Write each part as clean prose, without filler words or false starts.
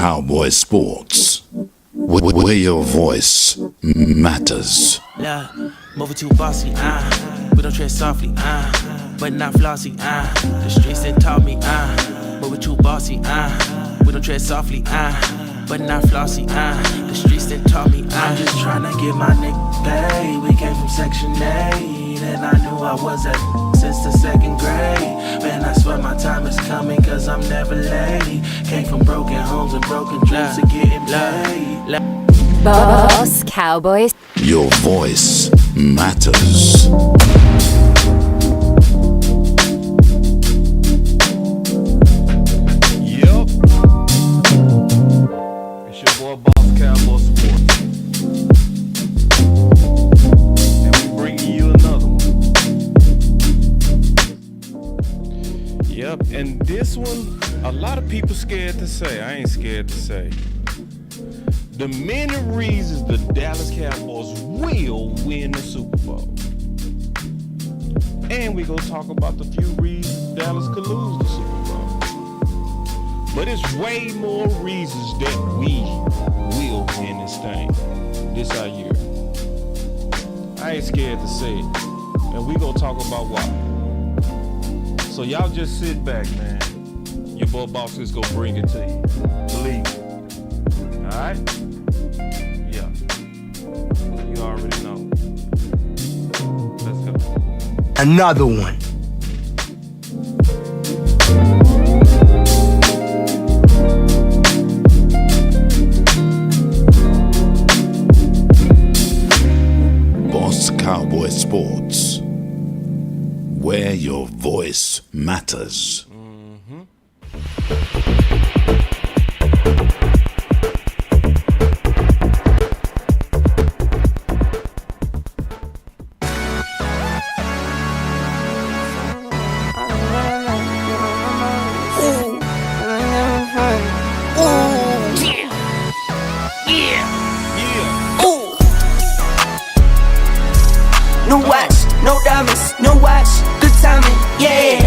BossCowboySports, where your voice matters. Yeah, moving too bossy, we don't tread softly, but not flossy, the streets that taught me, moving too bossy, we don't tread softly, but not flossy, the streets that taught me, I'm just trying to get my nigga paid. We came from Section 8, and I knew I was at since the second grade. Man, I swear my time is coming, cause I'm never late. Came from broken homes and broken dreams to getting paid. Boss Cowboys. Your voice matters. Yup. It's your boy Boss Cowboy Sports. And we bringing you another one. Yep, and this one, a lot of people scared to say. I ain't scared to say. The many reasons the Dallas Cowboys will win the Super Bowl. And we gonna talk about the few reasons Dallas could lose the Super Bowl. But it's way more reasons that we will win this thing this our year. I ain't scared to say it. And we gonna talk about why. So y'all just sit back, man. Your boy Boss is gonna bring it to you. Believe me. Alright? Yeah. You already know. Let's go. Another one. BossCowboySports, where your voice matters. No watch, no diamonds, no watch, good timing, yeah.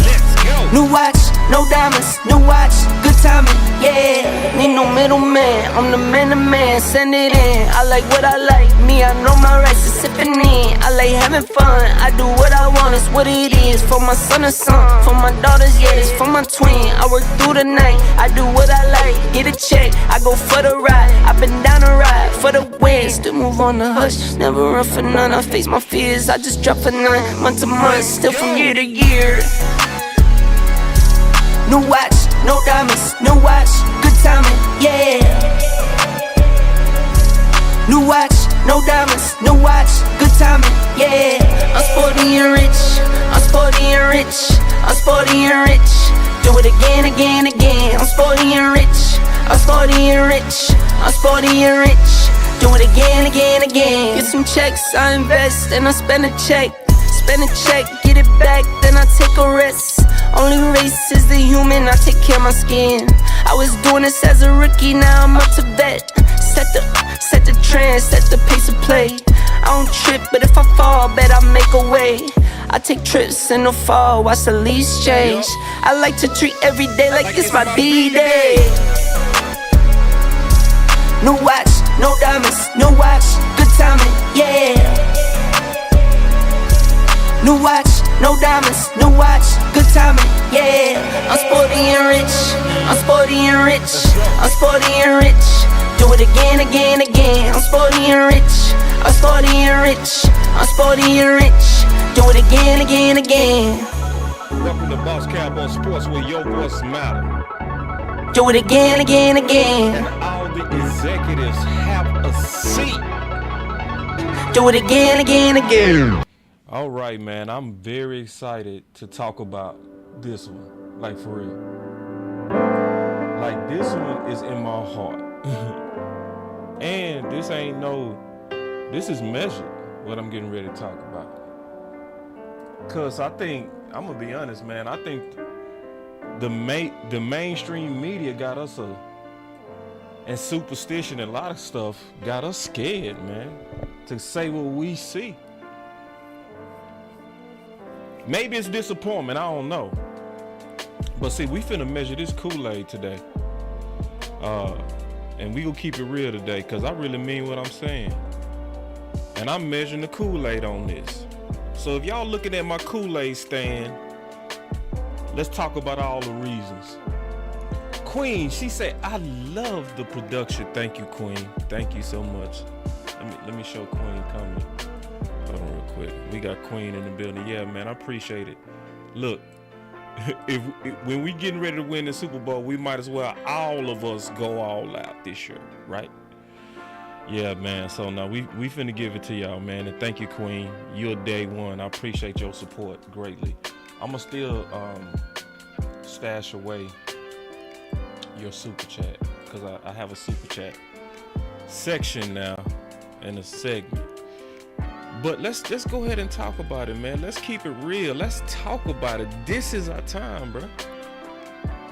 Let's go. New watch, no diamonds, no watch, good timing, yeah. Need no middleman, I'm the man to man, send it in. I like what I like, me, I know my rights is sipping in. I like having fun, I do what I want, it's what it is. For my son and son, for my daughters, yeah, it's for my twin. I work through the night, I do what I like, get a check, I go for the ride. I've been down the ride for the win, still move on the hush, never run for none. I face my fears, I just drop for none, month to month, still from year to year. New watch, no diamonds, no watch, good timing, yeah. New watch, no diamonds, no watch, good timing, yeah. I'm sporty and rich, I'm sporty and rich, I'm sporty and rich. Do it again, again, again. I'm sporty and rich, I'm sporty and rich, I'm sporty and rich. Do it again, again, again. Get some checks, I invest, and I spend a check. Spend a check, get it back, then I take a rest. Only race is the human, I take care of my skin. I was doing this as a rookie, now I'm up to bet. Set the trend, set the pace of play. I don't trip, but if I fall, bet I make a way. I take trips in the fall, watch the leaves change. I like to treat every day like it's my B-day. No watch, no diamonds, no watch, good timing, yeah. New watch, no diamonds, no watch, good timing, yeah. I'm sporty and rich, I'm sporty and rich, I'm sporty and rich. Do it again, again, again. I'm sporty and rich, I'm sporty and rich, I'm sporty and rich. Do it again, again, again. Welcome to Boss Cowboy Sports, where your voice matters. Do it again, again, again. And all the executives have a seat. Do it again, again, again. All right, man. I'm very excited to talk about this one. Like, for real. Like, this one is in my heart. And this is measured, what I'm getting ready to talk about. Because I think, I'm going to be honest, man, I think the mainstream media got us and superstition and a lot of stuff got us scared, man, to say what we see. Maybe it's disappointment, I don't know. But see, we finna measure this Kool-Aid today. And we gonna keep it real today, because I really mean what I'm saying. And I'm measuring the Kool-Aid on this. So if y'all looking at my Kool-Aid stand, let's talk about all the reasons. Queen, she said, I love the production. Thank you, Queen. Thank you so much. Let me show Queen coming. Hold on real quick. We got Queen in the building. Yeah, man, I appreciate it. Look, when we getting ready to win the Super Bowl, we might as well all of us go all out this year, right? Yeah, man. So now we finna give it to y'all, man. And thank you, Queen. You're day one. I appreciate your support greatly. I'ma still stash away your super chat, because I have a super chat section now in a segment. But let's just go ahead and talk about it, man. Let's keep it real. Let's talk about it. This is our time, bro.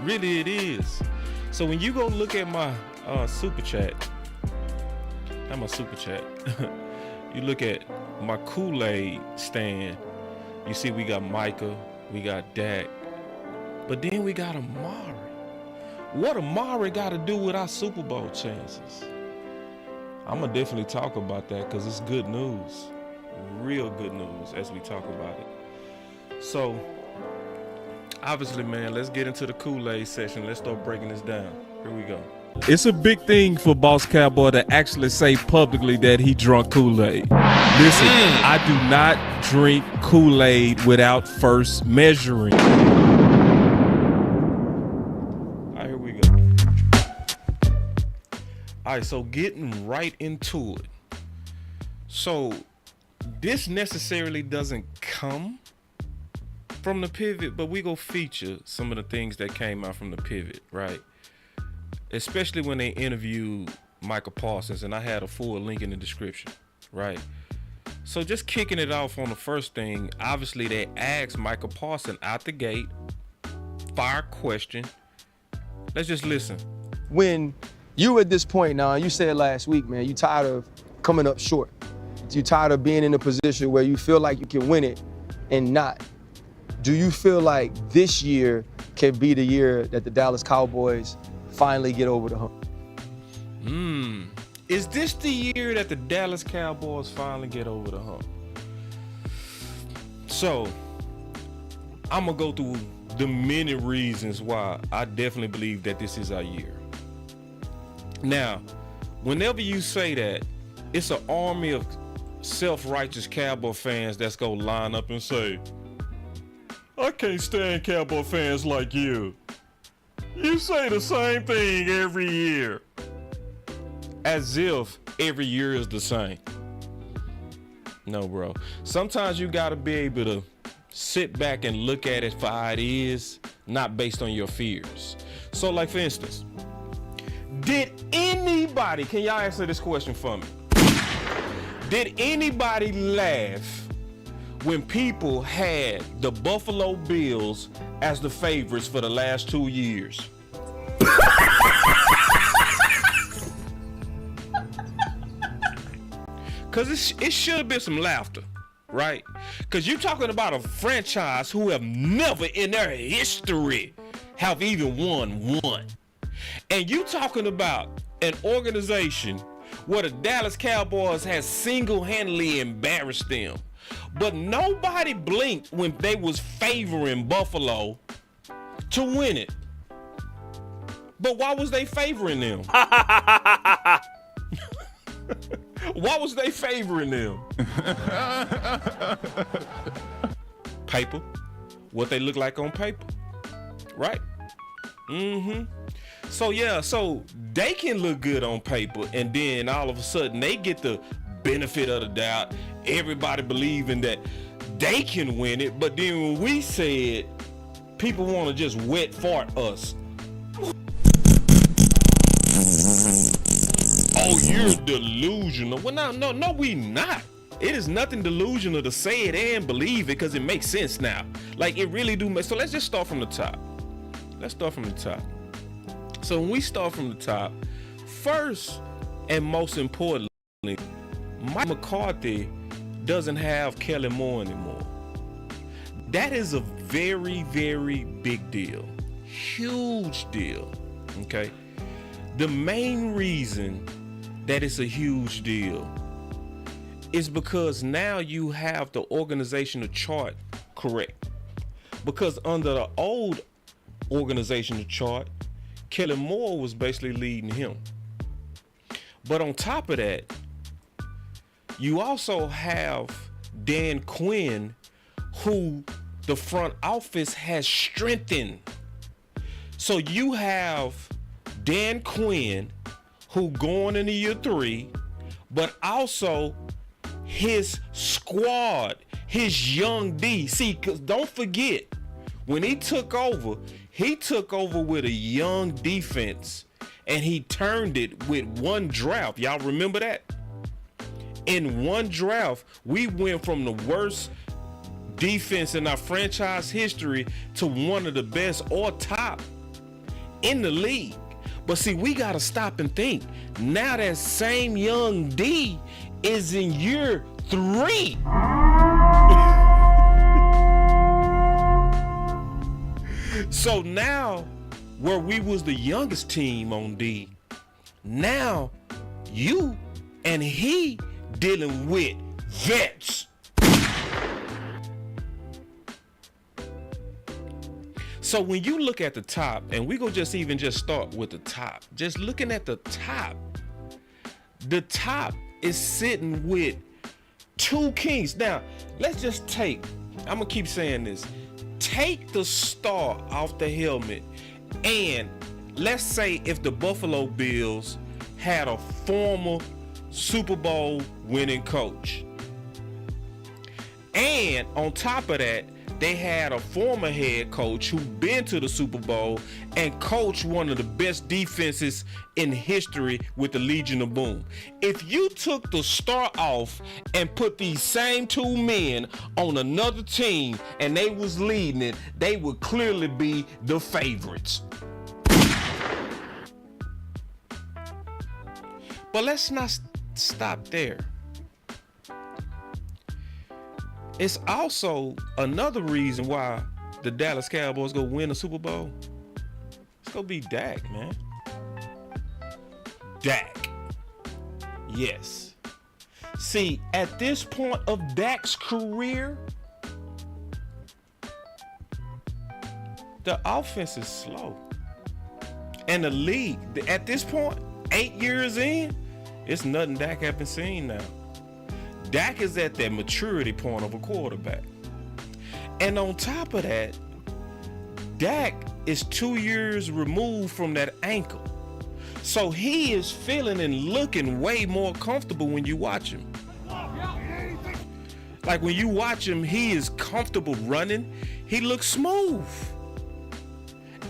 Really, it is. So when you go look at my super chat, not my super chat, you look at my Kool-Aid stand, you see we got Micah, we got Dak, but then we got Amari. What Amari got to do with our Super Bowl chances? I'm going to definitely talk about that, because it's good news. Real good news as we talk about it. So, obviously, man, let's get into the Kool-Aid session. Let's start breaking this down. Here we go. It's a big thing for Boss Cowboy to actually say publicly that he drunk Kool-Aid. Listen, I do not drink Kool-Aid without first measuring. All right, so getting right into it. So this necessarily doesn't come from the pivot, but we go feature some of the things that came out from the pivot, right? Especially when they interviewed Micah Parsons, and I had a full link in the description, right? So just kicking it off on the first thing, obviously they asked Micah Parsons out the gate, fire question. Let's just listen. When you at this point now, you said last week, man, you tired of coming up short. You tired of being in a position where you feel like you can win it and not. Do you feel like this year can be the year that the Dallas Cowboys finally get over the hump? Is this the year that the Dallas Cowboys finally get over the hump? So, I'm gonna go through the many reasons why I definitely believe that this is our year. Now, whenever you say that, it's an army of self-righteous Cowboy fans that's gonna line up and say, I can't stand Cowboy fans like you. You say the same thing every year. As if every year is the same. No, bro. Sometimes you gotta be able to sit back and look at it for how it is, not based on your fears. So, like, for instance, did anybody, can y'all answer this question for me? Did anybody laugh when people had the Buffalo Bills as the favorites for the last 2 years? Because it should have been some laughter, right? Because you're talking about a franchise who have never in their history have even won one. And you talking about an organization where the Dallas Cowboys has single-handedly embarrassed them. But nobody blinked when they was favoring Buffalo to win it. But why was they favoring them? Why was they favoring them? Paper. What they look like on paper. Right? So yeah, so they can look good on paper, and then all of a sudden they get the benefit of the doubt. Everybody believing that they can win it, but then when we said people want to just wet fart us. Oh, you're delusional. Well, no, we not. It is nothing delusional to say it and believe it, because it makes sense now. Like, it really do make. So let's just start from the top. So when we start from the top, first and most importantly, Mike McCarthy doesn't have Kellen Moore anymore. That is a very, very big deal. huge deal. Okay. The main reason that it's a huge deal is because now you have the organizational chart correct. Because under the old organizational chart, Kellen Moore was basically leading him. But on top of that, you also have Dan Quinn, who the front office has strengthened. So you have Dan Quinn, who going into year 3, but also his squad, his young D. See, because don't forget, when he took over with a young defense, and he turned it with one draft. Y'all remember that? In one draft, we went from the worst defense in our franchise history to one of the best or top in the league. But see, we got to stop and think. Now that same young D is in year 3. So now, where we was the youngest team on D, now you and he dealing with vets. So when you look at the top, and we go just start with the top, just looking at the top is sitting with 2 kings. Now, let's just take, I'm gonna keep saying this, take the star off the helmet, and let's say if the Buffalo Bills had a former Super Bowl winning coach, and on top of that, they had a former head coach who been to the Super Bowl and coached one of the best defenses in history with the Legion of Boom. If you took the star off and put these same 2 men on another team and they was leading it, they would clearly be the favorites. But let's not stop there. It's also another reason why the Dallas Cowboys go win a Super Bowl. It's gonna be Dak, man. Dak. Yes. See, at this point of Dak's career, the offense is slow. And the league, at this point, 8 years in, it's nothing Dak haven't seen now. Dak is at that maturity point of a quarterback. And on top of that, Dak is 2 years removed from that ankle. So he is feeling and looking way more comfortable when you watch him. Like when you watch him, he is comfortable running. He looks smooth.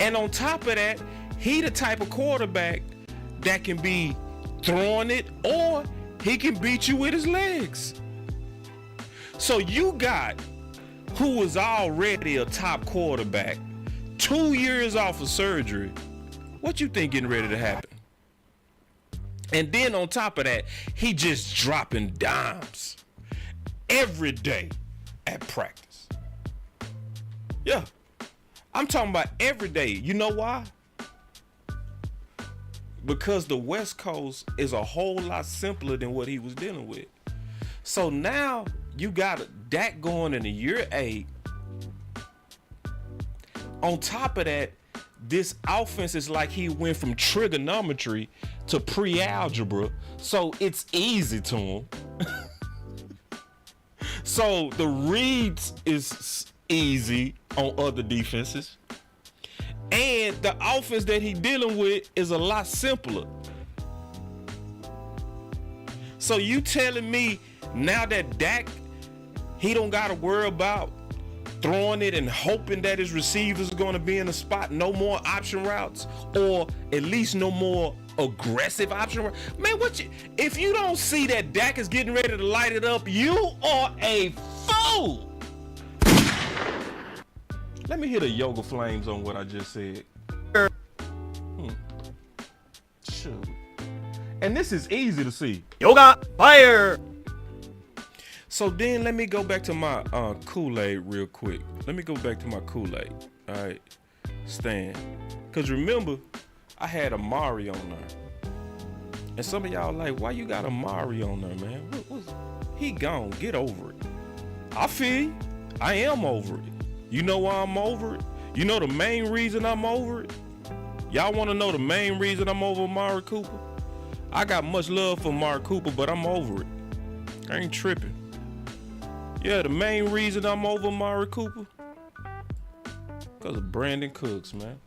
And on top of that, he the type of quarterback that can be throwing it, or he can beat you with his legs. So you got who was already a top quarterback, 2 years off of surgery. What you think getting ready to happen? And then on top of that, he just dropping dimes every day at practice. Yeah, I'm talking about every day. You know why? Because the West Coast is a whole lot simpler than what he was dealing with. So now you got Dak going into year 8. On top of that, this offense is like he went from trigonometry to pre-algebra, so it's easy to him. So the reads is easy on other defenses. And the offense that he dealing with is a lot simpler. So you telling me now that Dak, he don't got to worry about throwing it and hoping that his receivers are going to be in the spot, no more option routes, or at least no more aggressive option routes? Man, if you don't see that Dak is getting ready to light it up, you are a fool. Let me hit a yoga flames on what I just said. Shoot. And this is easy to see. Yoga fire. So then let me go back to my Kool-Aid real quick. Let me go back to my Kool-Aid. All right. stand. Because remember, I had Amari on there. And some of y'all like, why you got Amari on there, man? He gone. Get over it. I feel you. I am over it. You know why I'm over it? You know the main reason I'm over it? Y'all want to know the main reason I'm over Amari Cooper? I got much love for Amari Cooper, but I'm over it. I ain't tripping. Yeah, the main reason I'm over Amari Cooper? Because of Brandon Cooks, man.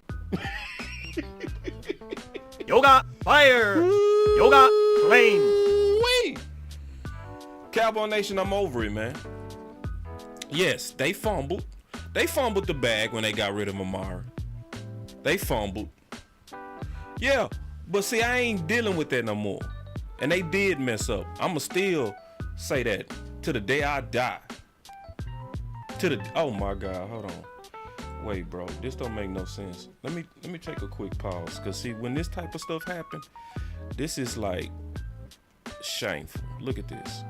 Yoga fire! Yoga flame! Wait! Cowboy Nation, I'm over it, man. Yes, they fumbled. They fumbled the bag when they got rid of Amari. They fumbled. Yeah, but see, I ain't dealing with that no more. And they did mess up. I'ma still say that to the day I die. Oh my God, hold on. Wait, bro, this don't make no sense. Let me take a quick pause. Cause see, when this type of stuff happen, this is like shameful. Look at this.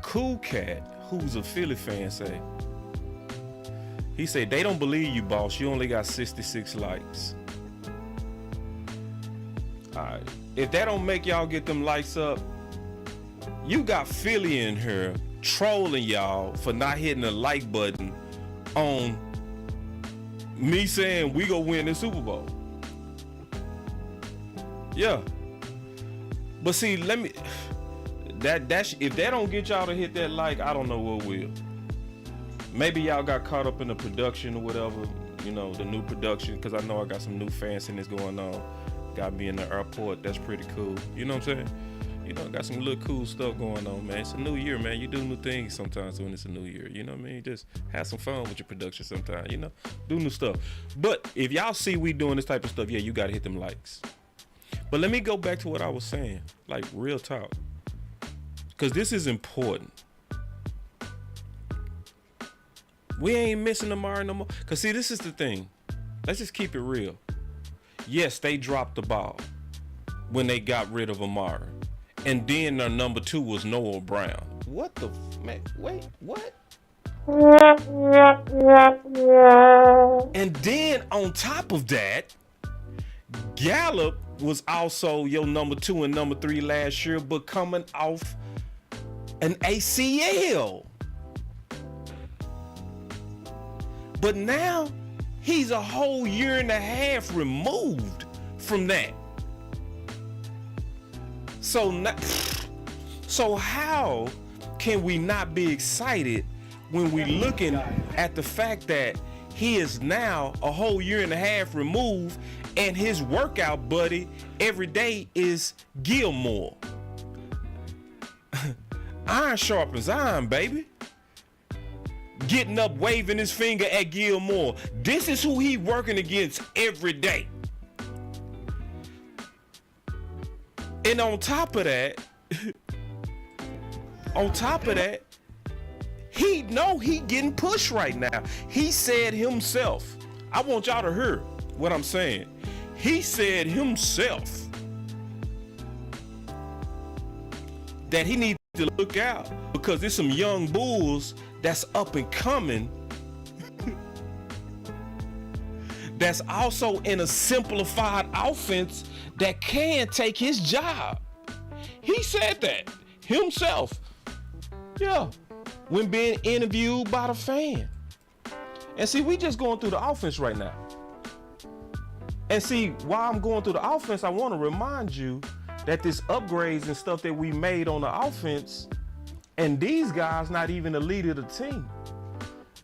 Cool Cat, who's a Philly fan, he said, they don't believe you, boss. You only got 66 likes. All right. If that don't make y'all get them likes up, you got Philly in here trolling y'all for not hitting the like button on me saying we gonna win the Super Bowl. Yeah. But see, if that don't get y'all to hit that like, I don't know what will. Maybe y'all got caught up in the production or whatever, you know, the new production, because I know I got some new fanciness going on. Got me in the airport, that's pretty cool. You know what I'm saying? You know, got some little cool stuff going on, man. It's a new year, man. You do new things sometimes when it's a new year. You know what I mean? Just have some fun with your production sometimes, you know? Do new stuff. But if y'all see we doing this type of stuff, yeah, you got to hit them likes. But let me go back to what I was saying, like real talk. Because this is important. We ain't missing Amari no more. Because see, this is the thing. Let's just keep it real. Yes, they dropped the ball when they got rid of Amari. And then their number 2 was Noah Brown. What the man? Wait, what? And then on top of that, Gallup was also your number 2 and number 3 last year, but coming off an ACL. But now he's a whole year and a half removed from that. So how can we not be excited when we looking at the fact that he is now a whole year and a half removed and his workout buddy every day is Gilmore? Iron sharpens iron, baby. Getting up, waving his finger at Gilmore. This is who he working against every day. And on top of that, he know he getting pushed right now. He said himself, I want y'all to hear what I'm saying. He said himself that he needs to look out because there's some young bulls that's up and coming that's also in a simplified offense that can take his job. He said that himself. Yeah, when being interviewed by the fan. And see, we just going through the offense right now. And see, while I'm going through the offense, I want to remind you that this upgrades and stuff that we made on the offense, and these guys not even the leader of the team.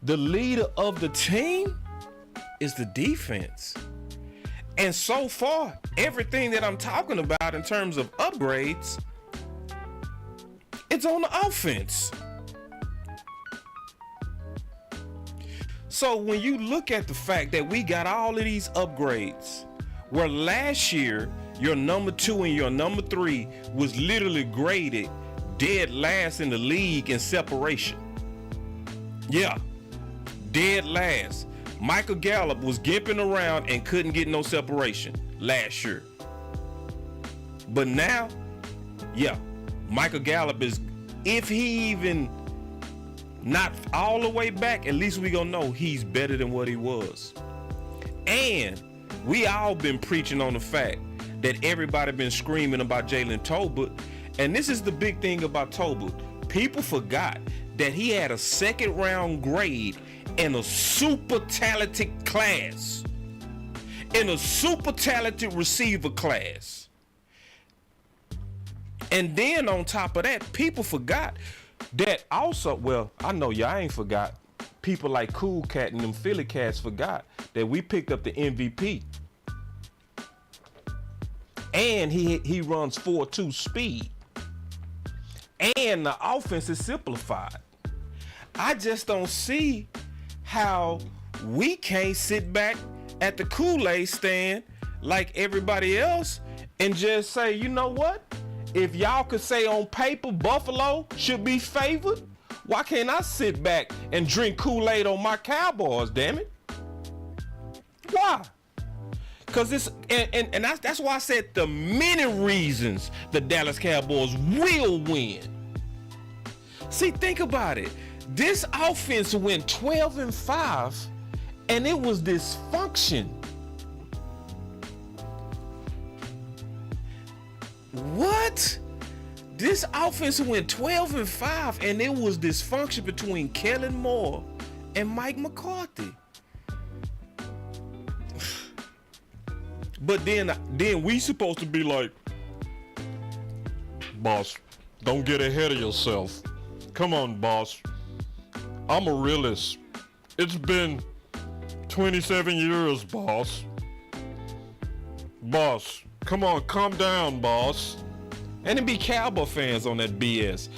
The leader of the team is the defense. And so far, everything that I'm talking about in terms of upgrades, it's on the offense. So when you look at the fact that we got all of these upgrades, where last year your number 2 and your number 3 was literally graded dead last in the league in separation. Yeah, dead last. Michael Gallup was gimping around and couldn't get no separation last year. But now, yeah, Michael Gallup is, if he even not all the way back, at least we gonna know he's better than what he was. And we all been preaching on the fact that everybody been screaming about Jalen Tolbert. And this is the big thing about Tolbert. People forgot that he had a 2nd round grade in a super talented class. In a super talented receiver class. And then on top of that, people forgot that also, well, I know y'all ain't forgot. People like Cool Cat and them Philly Cats forgot that we picked up the MVP. And he runs 4.2 speed. And the offense is simplified. I just don't see how we can't sit back at the Kool-Aid stand like everybody else and just say, you know what? If y'all could say on paper Buffalo should be favored, why can't I sit back and drink Kool-Aid on my Cowboys, damn it? Why? Because it's, and that's why I said the many reasons the Dallas Cowboys will win. See, think about it. This offense went 12-5, and it was dysfunction. What? This offense went 12-5, and it was dysfunction between Kellen Moore and Mike McCarthy. But then we supposed to be like, boss, don't get ahead of yourself. Come on, boss. I'm a realist. It's been 27 years, boss. Boss, come on, calm down, boss. And it be Cowboy fans on that BS.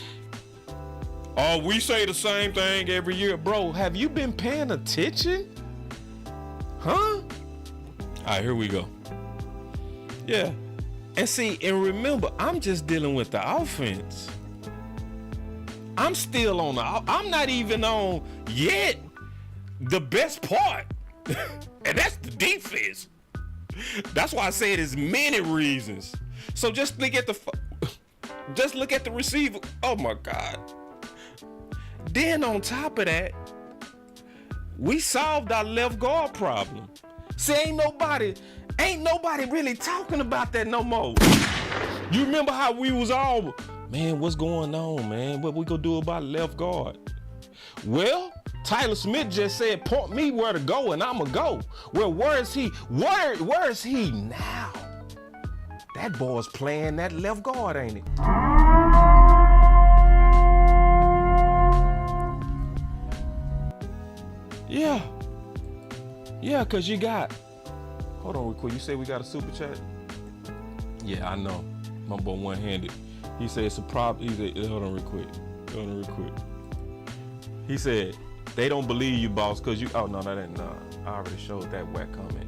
Oh, we say the same thing every year. Bro, have you been paying attention? Huh? All right, here we go. Yeah. And see, and remember, I'm just dealing with the offense. I'm still on I'm not even on yet the best part. And that's the defense. That's why I say there's many reasons. So just look at the receiver. Oh my God. Then on top of that, we solved our left guard problem. See, ain't nobody really talking about that no more. You remember how we was all, man, what's going on, man? What we gonna do about left guard? Well, Tyler Smith just said, point me where to go and I'ma go. Well, where is he? Where is he now? That boy's playing that left guard, ain't it? Yeah, cause you got, hold on real quick, you say we got a super chat? Yeah, I know, my boy one-handed. He said it's a problem, he said, hold on real quick. He said, they don't believe you, boss, cause you, oh no, that ain't, no, I already showed that whack comment.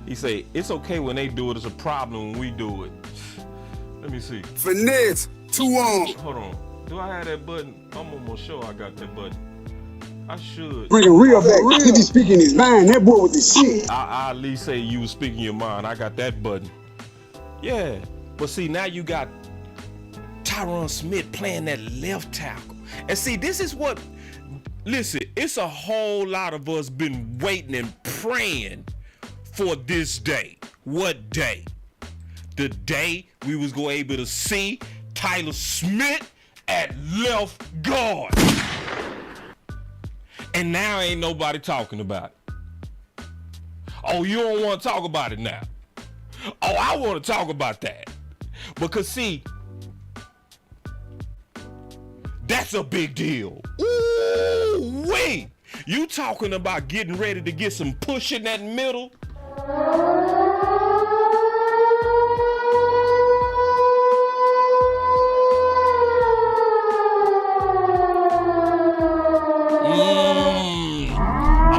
He said, it's okay when they do it, it's a problem when we do it. Let me see. Finesse, 2 on. Hold on, do I have that button? I'm almost sure I got that button. I should. Bring it real back. He be speaking his mind. That boy with the shit. I at least say you was speaking your mind. I got that button. Yeah. But see, now you got Tyron Smith playing that left tackle. And see, this is what, listen, it's a whole lot of us been waiting and praying for this day. What day? The day we was going to able to see Tyler Smith at left guard. And now ain't nobody talking about it. Oh, you don't want to talk about it now. Oh, I want to talk about that. Because see, that's a big deal. Ooh, wait. You talking about getting ready to get some push in that middle? I'm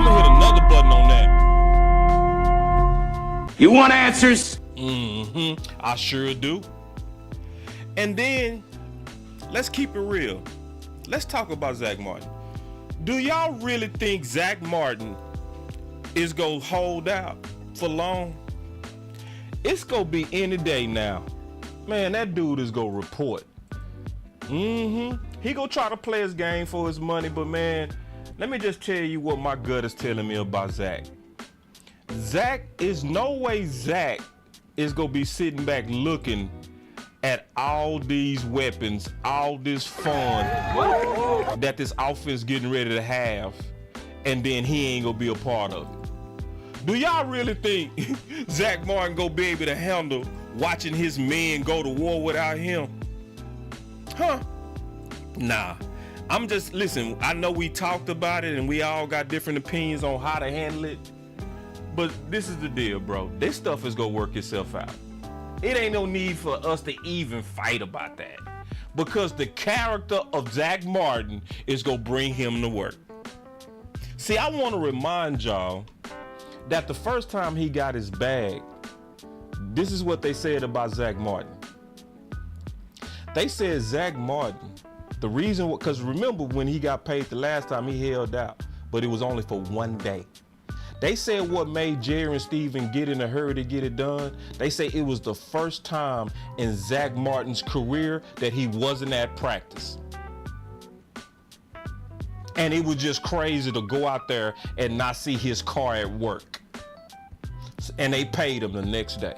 gonna hit another button on that. You want answers? I sure do. And then, let's keep it real. Let's talk about Zach Martin. Do y'all really think Zach Martin is gonna hold out for long? It's gonna be any day now. Man, that dude is gonna report. He gonna try to play his game for his money, but man, let me just tell you what my gut is telling me about Zach. Zach is no way Zach is gonna be sitting back looking at all these weapons, all this fun that this offense getting ready to have, and then he ain't gonna be a part of it. Do y'all really think Zach Martin gonna be able to handle watching his men go to war without him? Huh? Nah. I'm just, listen, I know we talked about it and we all got different opinions on how to handle it, but this is the deal, bro. This stuff is gonna work itself out. It ain't no need for us to even fight about that, because the character of Zach Martin is gonna bring him to work. See, I want to remind y'all that the first time he got his bag, this is what they said about Zach Martin. They said Zach Martin, the reason, because remember when he got paid the last time, he held out, but it was only for one day. They said what made Jerry and Steven get in a hurry to get it done, they say it was the first time in Zach Martin's career that he wasn't at practice. And it was just crazy to go out there and not see his car at work. And they paid him the next day.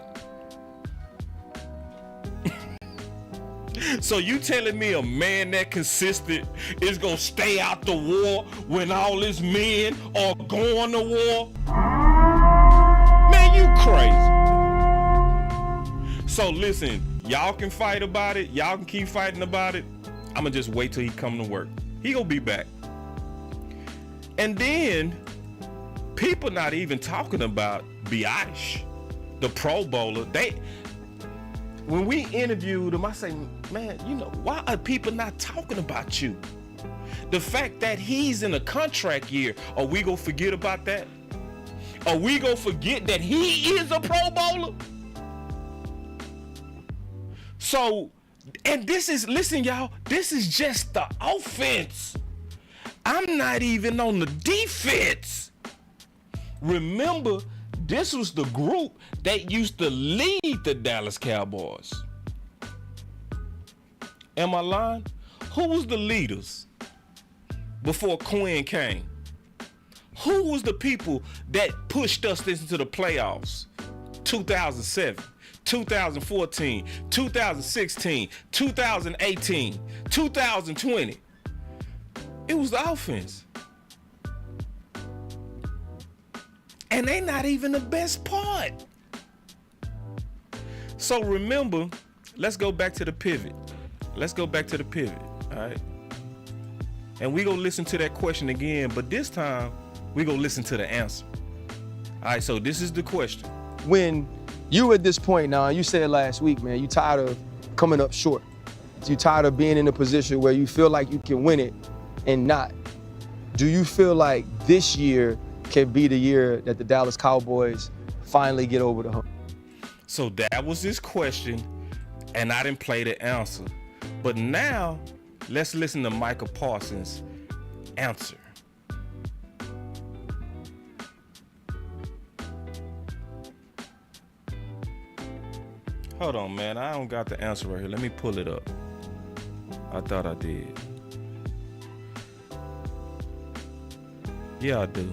So you telling me a man that consistent is gonna stay out the war when all his men are going to war? Man, you crazy. So listen, y'all can fight about it. Y'all can keep fighting about it. I'ma just wait till he come to work. He gonna be back. And then people not even talking about Biadish, the Pro Bowler. When we interviewed him, I say, man, you know, why are people not talking about you? The fact that he's in a contract year, are we gonna forget about that? Are we gonna forget that he is a Pro Bowler? So, and this is, listen y'all, this is just the offense. I'm not even on the defense. Remember, this was the group that used to lead the Dallas Cowboys. Am I lying? Who was the leaders before Quinn came? Who was the people that pushed us into the playoffs? 2007, 2014, 2016, 2018, 2020. It was the offense. And they not even the best part. So remember, let's go back to the pivot. Let's go back to the pivot, all right? And we gonna listen to that question again, but this time we gonna listen to the answer. All right, so this is the question. When you at this point now, you said last week, man, you tired of coming up short. You tired of being in a position where you feel like you can win it and not. Do you feel like this year can be the year that the Dallas Cowboys finally get over the hump? So that was his question, and I didn't play the answer. But now, let's listen to Micah Parsons' answer. Hold on, man. I don't got the answer right here. Let me pull it up. I thought I did. Yeah, I do.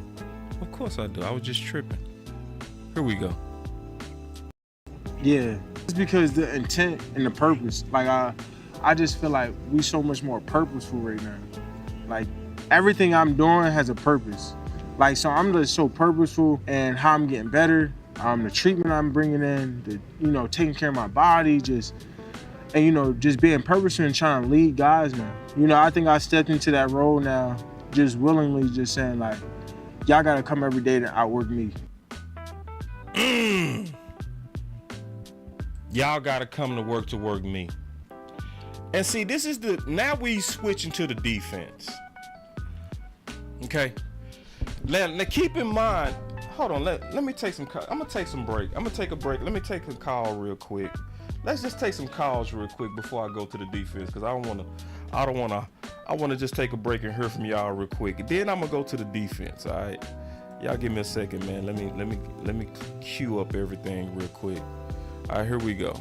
Of course I do. I was just tripping. Here we go. Yeah, it's because the intent and the purpose. Like I just feel like we so much more purposeful right now. Like everything I'm doing has a purpose. Like so, I'm just so purposeful in how I'm getting better. The treatment I'm bringing in, taking care of my body, just being purposeful and trying to lead guys, man. I think I stepped into that role now, just willingly, just saying like, y'all gotta come every day to outwork me. Y'all gotta come to work me. And see, this is now we switching to the defense. Okay. Now keep in mind, hold on, let me take some, I'm gonna take some break. I'm gonna take a break. Let me take a call real quick. Let's just take some calls real quick before I go to the defense, because I want to just take a break and hear from y'all real quick. Then I'm gonna go to the defense. All right, y'all give me a second, man. Let me cue up everything real quick. All right, here we go.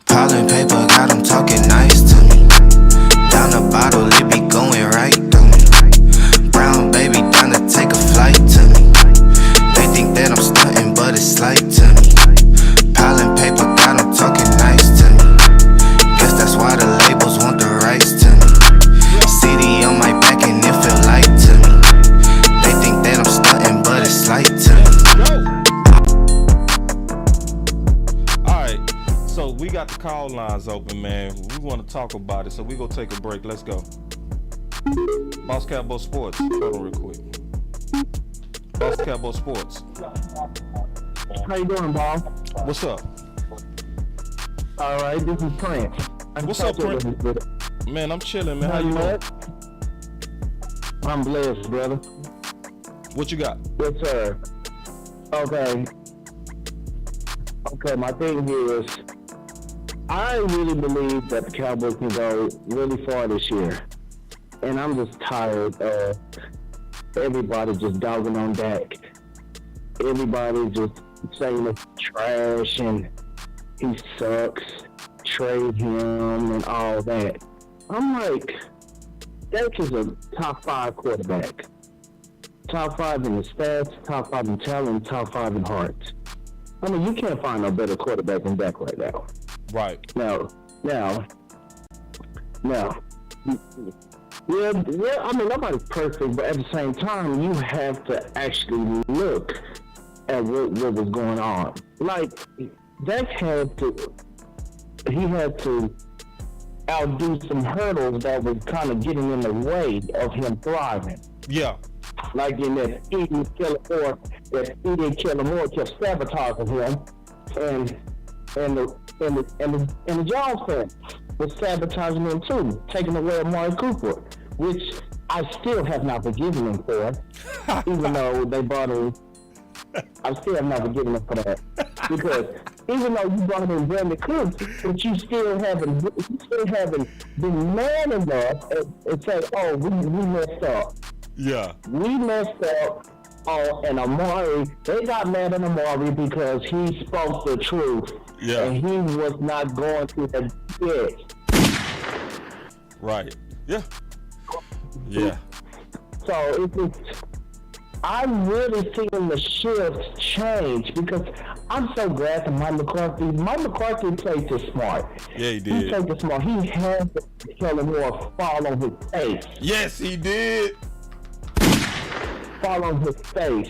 Piling paper got them talking nice to me. down the bottle, it be going right through me. Brown baby down to take a flight to me. They think that I'm stunting, but it's slight to me. Piling paper, got them talking nice to me. Guess that's why the labels want the rights to me. CD on my back and it feel light to me. They think that I'm stunting, but it's slight to me. Alright, so we got the call lines open, man. We want to talk about it, so we gonna take a break. Let's go. Boss Cowboy Sports. Hold on real quick. Boss Cowboy Sports. How you doing, Bob? What's up? All right, this is Prince. What's up, Prince? Man, I'm chilling, man. How you doing? I'm blessed, brother. What you got? Yes, sir. Okay, my thing here is, I really believe that the Cowboys can go really far this year. And I'm just tired of everybody just dogging on Dak. Everybody just saying it's trash and he sucks, trade him and all that. I'm like, Dak is a top 5 quarterback. Top 5 in the stats, top 5 in talent, top 5 in heart. I mean, you can't find no better quarterback than Dak right now. Right. Now. Yeah, I mean, nobody's perfect, but at the same time, you have to actually look at what was going on. Like, Dak had to outdo some hurdles that was kind of getting in the way of him thriving. Yeah. Like in that Eden Killer Moore kept sabotaging him, and the Jones fans was sabotaging him too, taking away Amari Cooper, which I still have not forgiven him for, even though they brought him. I still have not forgiven him for that, because even though you brought in Brandon Cooks, but you still haven't been man enough and say, "Oh, we messed up." Yeah. We messed up. Oh, and Amari, they got mad at Amari because he spoke the truth. Yeah. And he was not going to the pitch. Right. Yeah. Yeah. So I'm really seeing the shift change, because I'm so glad that Mike McCarthy played this smart. Yeah, he did. He played this smart. He had to tell him more fall on his face. Yes, he did. Fall on his face.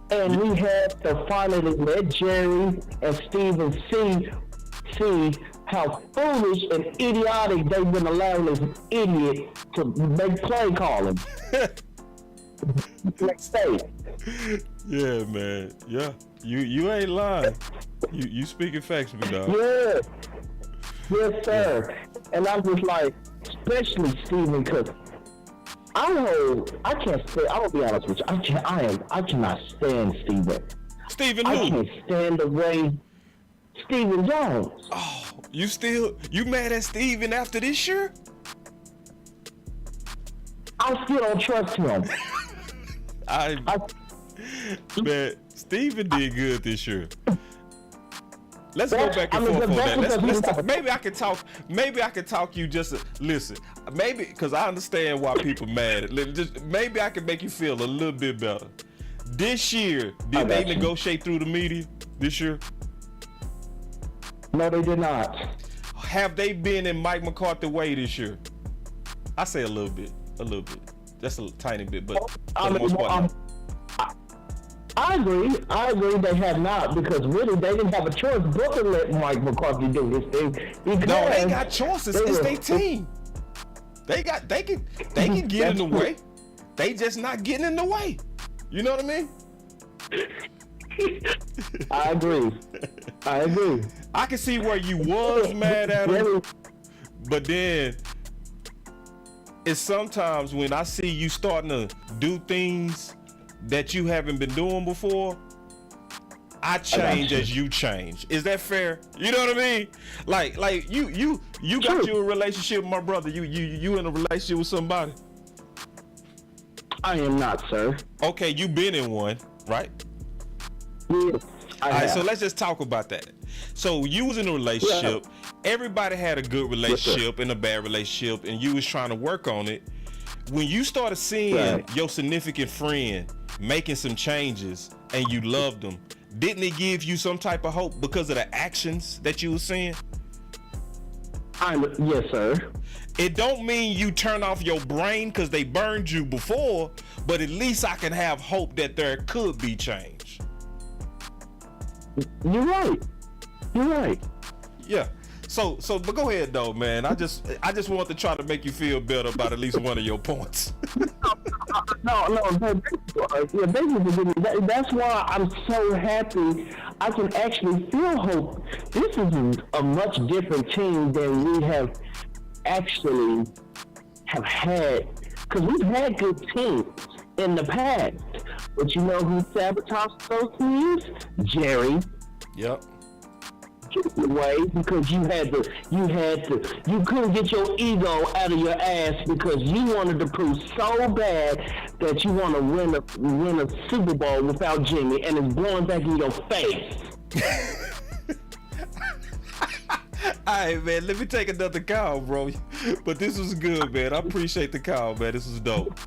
And we had to finally let Jerry and Steven see how foolish and idiotic they've been allowing this idiot to make play calling. Yeah, man. Yeah. You ain't lying. You speaking facts, me dog. Yeah. Yes, sir. And I'm just like, especially Steven, because I'm gonna be honest with you. I cannot stand Steven. Steven who? I can't stand the way Steven Jones. Oh, you mad at Steven after this year? I still don't trust him. Man, Steven did good this year. Let's go back and forth on that. Let's talk. Maybe I can talk you just listen. Maybe because I understand why people mad. Maybe I can make you feel a little bit better. This year, did they negotiate through the media this year? No, they did not. Have they been in Mike McCarthy way this year? I say a little bit. Just a tiny bit, but for the most part, I agree they have not, because really they didn't have a choice but to let Mike McCarthy do his thing. No, they got choices. It's their team. They can get in the way. They just not getting in the way. You know what I mean? I agree. I can see where you was mad at him, but then it's sometimes when I see you starting to do things that you haven't been doing before, I change as you change. Is that fair? You know what I mean? Like you got you a relationship with my brother. You in a relationship with somebody? I am not, sir. Okay, you been in one, right? Yes, All right, so let's just talk about that. So you was in a relationship, everybody had a good relationship and a bad relationship, and you was trying to work on it. When you started seeing your significant friend making some changes and you loved them, didn't it give you some type of hope because of the actions that you were seeing? Yes, sir. It don't mean you turn off your brain because they burned you before, but at least I can have hope that there could be change. You're right. Yeah. So, but go ahead though, man. I just want to try to make you feel better about at least one of your points. Basically, that's why I'm so happy. I can actually feel hope. This is a much different team than we have actually had, because we've had good teams in the past. But you know who sabotaged those teams? Jerry. Yep. Way, because you couldn't get your ego out of your ass because you wanted to prove so bad that you want to win a Super Bowl without Jimmy, and it's blowing back in your face. Alright, man, let me take another call, bro. But this was good, man. I appreciate the call, man. This was dope.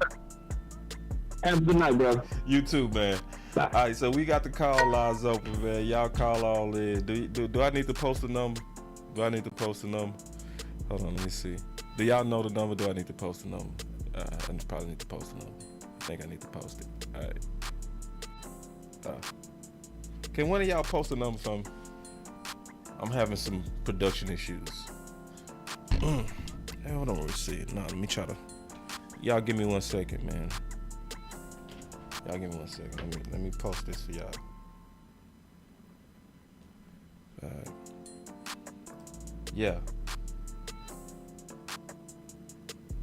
Have a good night, bro. You too, man. All right, so we got the call lines open, man. Y'all call all in. Do I need to post a number? Hold on, let me see. Do y'all know the number? Do I need to post the number? I probably need to post the number. I think I need to post it. All right. Can one of y'all post a number for me? I'm having some production issues. Hey, hold on, let's see. No, let me try to. Y'all give me 1 second, man. Y'all give me 1 second. Let me post this for y'all. Alright. Yeah.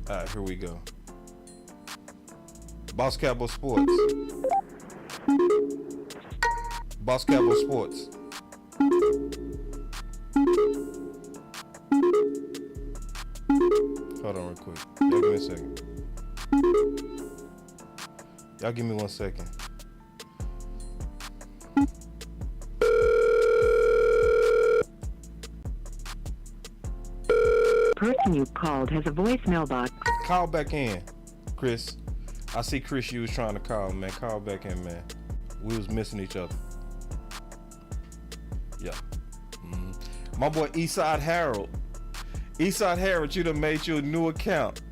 Alright, here we go. Boss Cowboy Sports. Boss Cowboy Sports. Hold on real quick. Y'all give me a second. Y'all give me 1 second. Person you called has a voicemail box. Call back in, Chris. I see Chris, you was trying to call, man. Call back in, man. We was missing each other. Yeah. My boy Eastside Harold. Eastside Harold, you done made you a new account.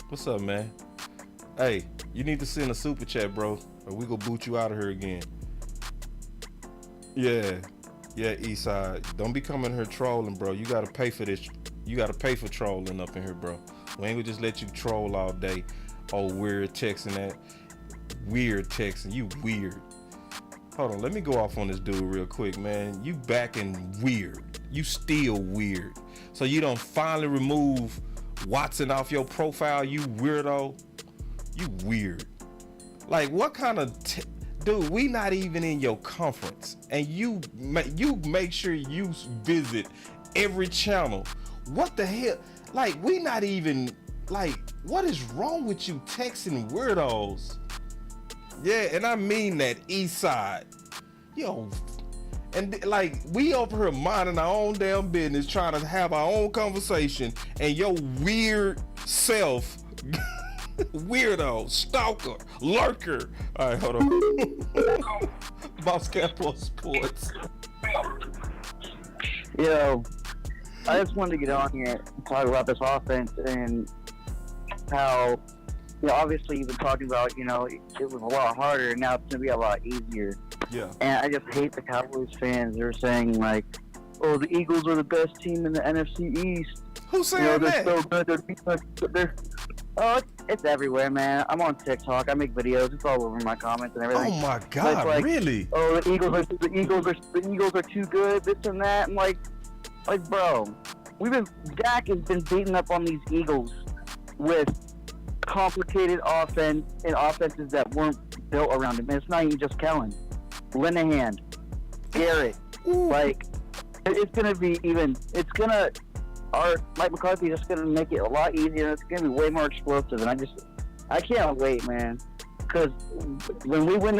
What's up, man? Hey, you need to send a super chat, bro, or we gonna boot you out of here again. Yeah, Eastside. Don't be coming here trolling, bro. You gotta pay for this. You gotta pay for trolling up in here, bro. We ain't gonna just let you troll all day. Oh, weird texting that. Weird texting. You weird. Hold on, let me go off on this dude real quick, man. You back in weird. You still weird. So you don't finally remove Watson off your profile, you weirdo. You weird. Like, what kind of dude? We not even in your conference, and you make sure you visit every channel. What the hell? Like, we not even like. What is wrong with you texting weirdos? Yeah, and I mean that, East Side. Yo, and like, we over here minding our own damn business, trying to have our own conversation, and your weird self. Weirdo, stalker, lurker. All right, hold on. Boss Cowboy Sports. Yo, I just wanted to get on here and talk about this offense and how, obviously you've been talking about, it was a lot harder and now it's going to be a lot easier. Yeah. And I just hate the Cowboys fans. They're saying, like, oh, the Eagles are the best team in the NFC East. Who's saying they're that? So good. It's everywhere, man. I'm on TikTok. I make videos. It's all over my comments and everything. Oh my God, like, really? Oh, the Eagles are too good. This and that. I'm like, bro, Dak has been beating up on these Eagles with complicated offense and offenses that weren't built around him. And it's not even just Kellen, Linehan, Garrett. Like, it's gonna be even. It's gonna. Mike McCarthy is just going to make it a lot easier, and it's going to be way more explosive, and I can't wait, man, because if we win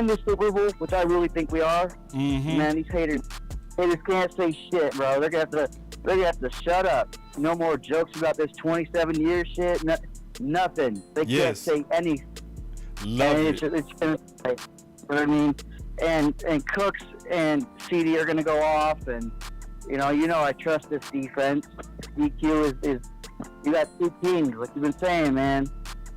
this Super Bowl, which I really think we are, man, these haters They just can't say shit, bro. They're gonna have to shut up. No more jokes about this 27-year shit. Nothing. They can't say anything. Love it. It's you know what I mean? And Cooks and CD are gonna go off, and you know I trust this defense. DQ is you got two teams, like you've been saying, man.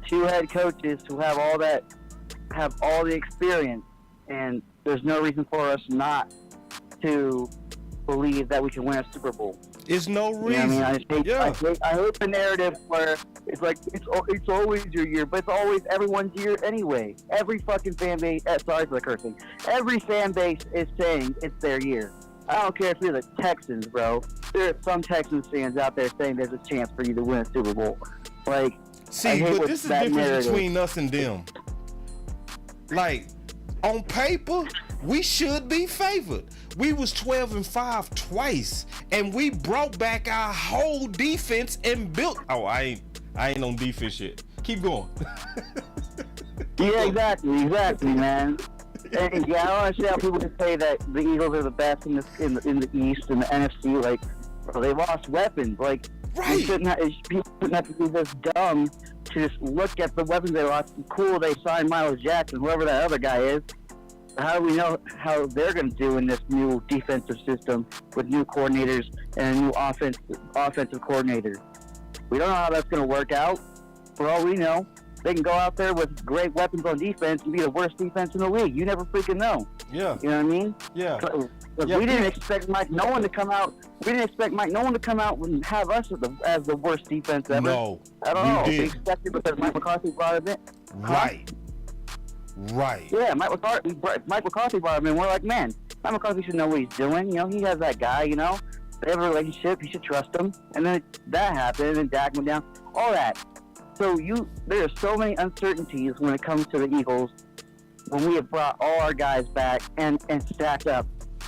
Two head coaches who have all the experience, and there's no reason for us not to believe that we can win a Super Bowl. It's no reason. You know what I mean? I hate the narrative where it's like it's always your year, but it's always everyone's year anyway. Every fucking fan base. Sorry for the cursing. Every fan base is saying it's their year. I don't care if you're the Texans, bro. There are some Texans fans out there saying there's a chance for you to win a Super Bowl. Like, see, but this is the difference between us and them. Like, on paper, we should be favored. We was 12-5 twice, and we brought back our whole defense and built. Oh, I ain't on defense yet. Keep going. Yeah, exactly, man. And yeah, I don't understand how people can say that the Eagles are the best in the East and the NFC. Like, bro, they lost weapons. Like, right. People shouldn't have to be this dumb to just look at the weapons they lost. Cool, they signed Miles Jackson, whoever that other guy is. How do we know how they're going to do in this new defensive system with new coordinators and a new offensive coordinator? We don't know how that's going to work out. For all we know, they can go out there with great weapons on defense and be the worst defense in the league. You never freaking know. Yeah. You know what I mean? Yeah. So, we didn't expect Mike Nolan to come out. We didn't expect Mike Nolan to come out and have us as the worst defense ever. No. I don't know. We expected because Mike McCarthy brought him in. Right. Right. Yeah, Mike McCarthy brought him in. We're like, man, Mike McCarthy should know what he's doing. You know, he has that guy, you know. They have a relationship. You should trust him. And then that happened, and Dak went down. All that. So there are so many uncertainties when it comes to the Eagles when we have brought all our guys back and stacked up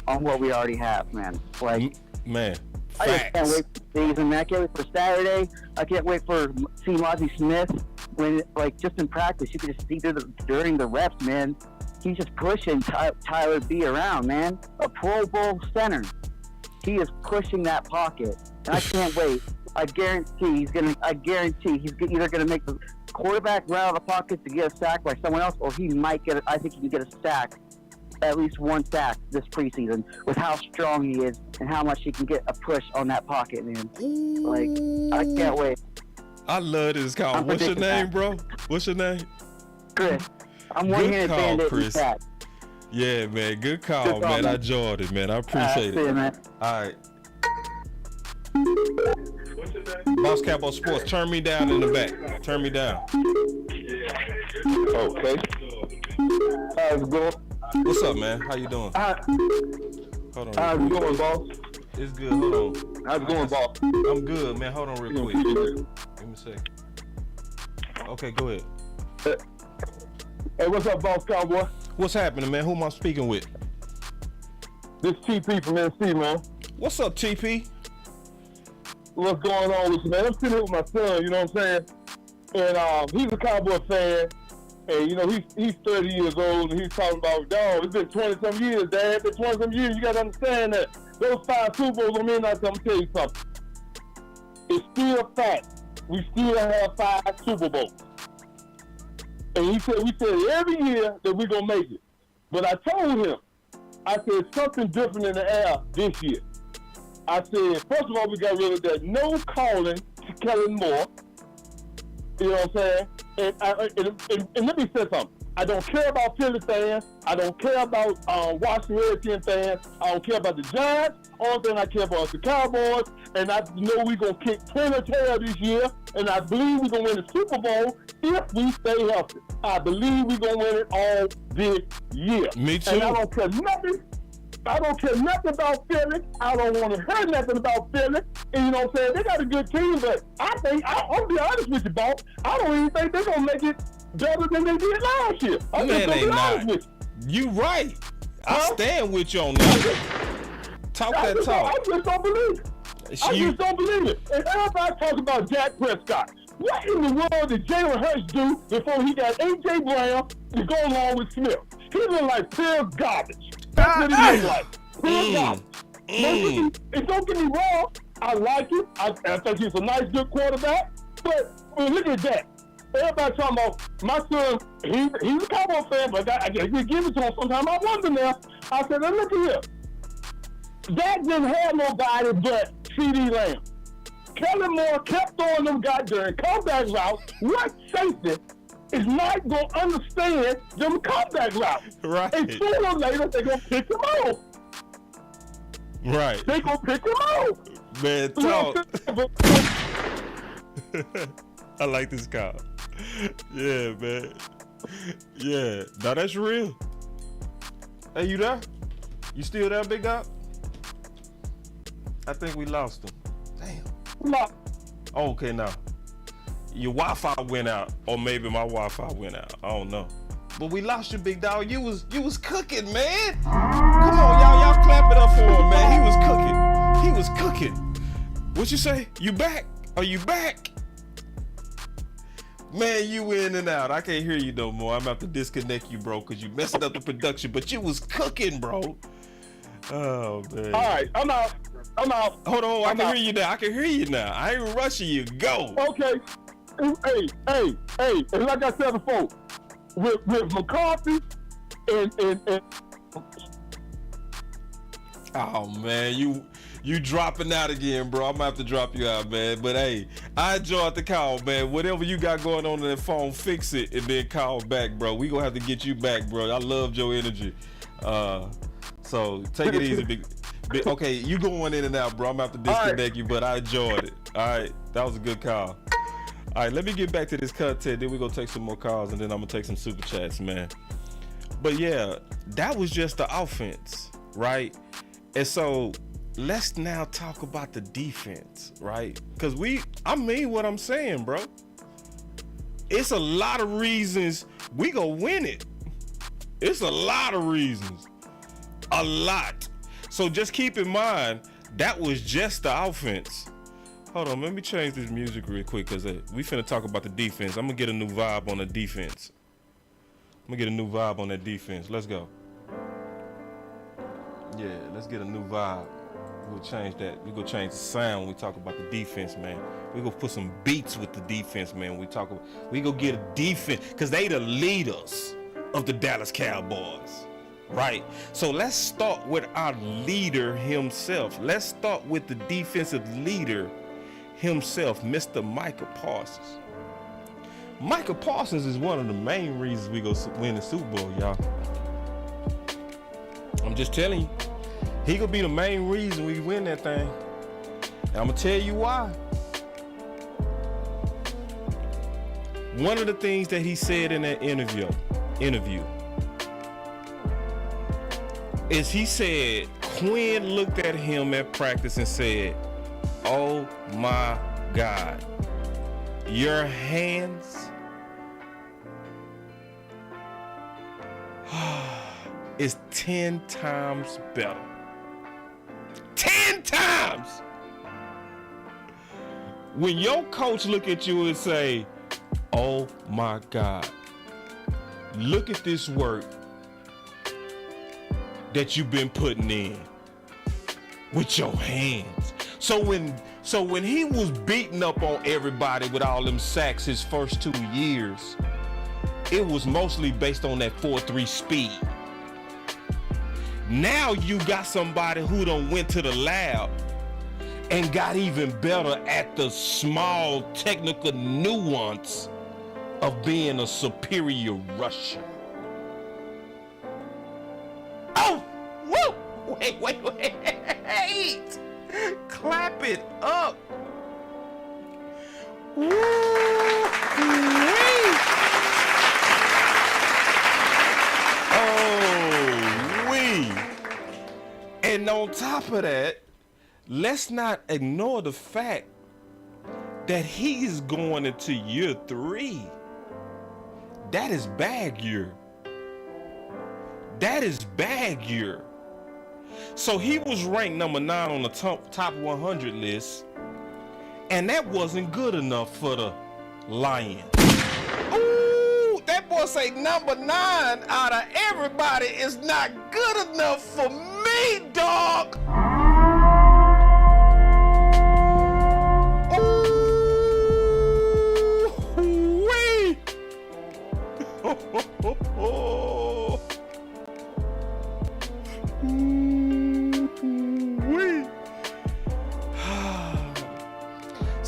on what we already have, man. Like, man, I just can't wait for the season, man. I can't wait for Saturday. I can't wait for seeing Mozzie Smith when, like, just in practice, you can just see during the reps, man. He's just pushing Tyler B around, man. A Pro Bowl center. He is pushing that pocket, and I can't wait. I guarantee he's either gonna make the quarterback run out of the pocket to get a sack by someone else, or he might I think he can get a sack, at least one sack this preseason with how strong he is and how much he can get a push on that pocket, man. Like, I can't wait. I love this call. What's your name, bro? What's your name? Chris. I'm one-handed bandit. Chris. Yeah, man. Good call, man. I enjoyed it, man. I appreciate it. Man. All right. Boss Cowboy Sports, turn me down in the back. Turn me down. Okay. How's it going? What's up, man? How you doing? Hold on. How's it going, boss? It's good. Hold on. How's it going, boss? I'm good, man. Hold on real quick. Give me a second. Okay, go ahead. Hey, what's up, Boss Cowboy? What's happening, man? Who am I speaking with? This TP from NC, man. What's up, TP? What's going on with you, man? I'm sitting here with my son, you know what I'm saying? And he's a Cowboy fan. And, you know, he's 30 years old, and he's talking about, dog, it's been 20-some years, Dad. It's been 20-some years. You got to understand that. Those 5 Super Bowls don't mean nothing. I'm going to tell you something. It's still a fact. We still have 5 Super Bowls. And we said every year that we're going to make it. But I told him, I said, something different in the air this year. I said, first of all, we got rid of that no calling to Kellen Moore. You know what I'm saying? And let me say something. I don't care about Philly fans. I don't care about Washington Redskins fans. I don't care about the Giants. Only thing I care about is the Cowboys. And I know we're going to kick 10 or 12 this year. And I believe we're going to win the Super Bowl if we stay healthy. I believe we're going to win it all this year. Me too. And I don't care nothing. I don't care nothing about Philly. I don't want to hear nothing about Philly. And you know what I'm saying? They got a good team, but I think, I'll be honest with you, boss, I don't even think they're going to make it better than they did last year. I'm Man, they not. You right. I stand with you on that. Talk that talk. I just don't believe it. I just don't believe it. And everybody talks about Dak Prescott. What in the world did Jalen Hurts do before he got A.J. Brown to go along with Smith? He looked like pure garbage. That's what he looked like. Pure garbage. And don't get me wrong, I like it. I think he's a nice, good quarterback. But look at that. Everybody talking about my son, he's a Cowboy fan, but I give it to him sometimes. I wonder now. I said, now look at here. Dak didn't have nobody but C.D. Lamb. Kellen Moore kept throwing them goddamn comeback routes. What safety is not going to understand them comeback routes? Right. And sooner or later, they're going to pick him off. Right. They're going to pick him off. Man, talk. I like this call. Yeah, man. Yeah. Now that's real. Hey, you there? You still there, big dog? I think we lost him. Damn. No. Oh, okay, now. Your Wi-Fi went out, or maybe my Wi-Fi went out. I don't know. But we lost you, big dog. You was cooking, man. Come on, y'all clap it up for him, man. He was cooking. He was cooking. What you say? You back? Are you back? Man, you in and out. I can't hear you no more. I'm about to disconnect you, bro, because you messed up the production. But you was cooking, bro. Oh, man. All right, I'm out. Hold on, I can hear you now. I can hear you now. I ain't rushing you. Go. Okay. Hey. And like I said before, with McCarthy and oh man, you dropping out again, bro. I'm gonna have to drop you out, man. But hey, I enjoyed the call, man. Whatever you got going on that phone, fix it and then call back, bro. We gonna have to get you back, bro. I love your energy. So take it easy, big. Okay, you going in and out, bro. I'm gonna have to disconnect you, but I enjoyed it. All right, that was a good call. All right, let me get back to this content. Then we're gonna take some more calls, and then I'm gonna take some super chats, man. But yeah, that was just the offense, right? And so let's now talk about the defense, right? Because I mean what I'm saying, bro. It's a lot of reasons we gonna win it. It's a lot of reasons. A lot. So just keep in mind, that was just the offense. Hold on, let me change this music real quick because we finna talk about the defense. I'm gonna get a new vibe on the defense. Let's go. Yeah, let's get a new vibe. We'll change that. We're gonna change the sound when we talk about the defense, man. We're gonna put some beats with the defense, man. We gonna get a defense, because they the leaders of the Dallas Cowboys. Right. So let's start with our leader himself. Let's start with the defensive leader himself, Mr. Micah Parsons. Micah Parsons is one of the main reasons we go win the Super Bowl, y'all. I'm just telling you, he gonna be the main reason we win that thing. And I'm gonna tell you why. One of the things that he said in that interview is he said Quinn looked at him at practice and said, "Oh my God, your hands is 10 times better." 10 times! When your coach look at you and say, "Oh my God, look at this work that you've been putting in with your hands." So when he was beating up on everybody with all them sacks his first 2 years, it was mostly based on that 4.3 speed. Now you got somebody who done went to the lab and got even better at the small technical nuance of being a superior rusher. Oh, whoa, wait. Clap it up. Woo. Oh, wee. And on top of that, let's not ignore the fact that he's going into year 3. That is bag year. So he was ranked number 9 on the top 100 list, and that wasn't good enough for the Lions. Ooh, that boy say number 9 out of everybody is not good enough for me, dog.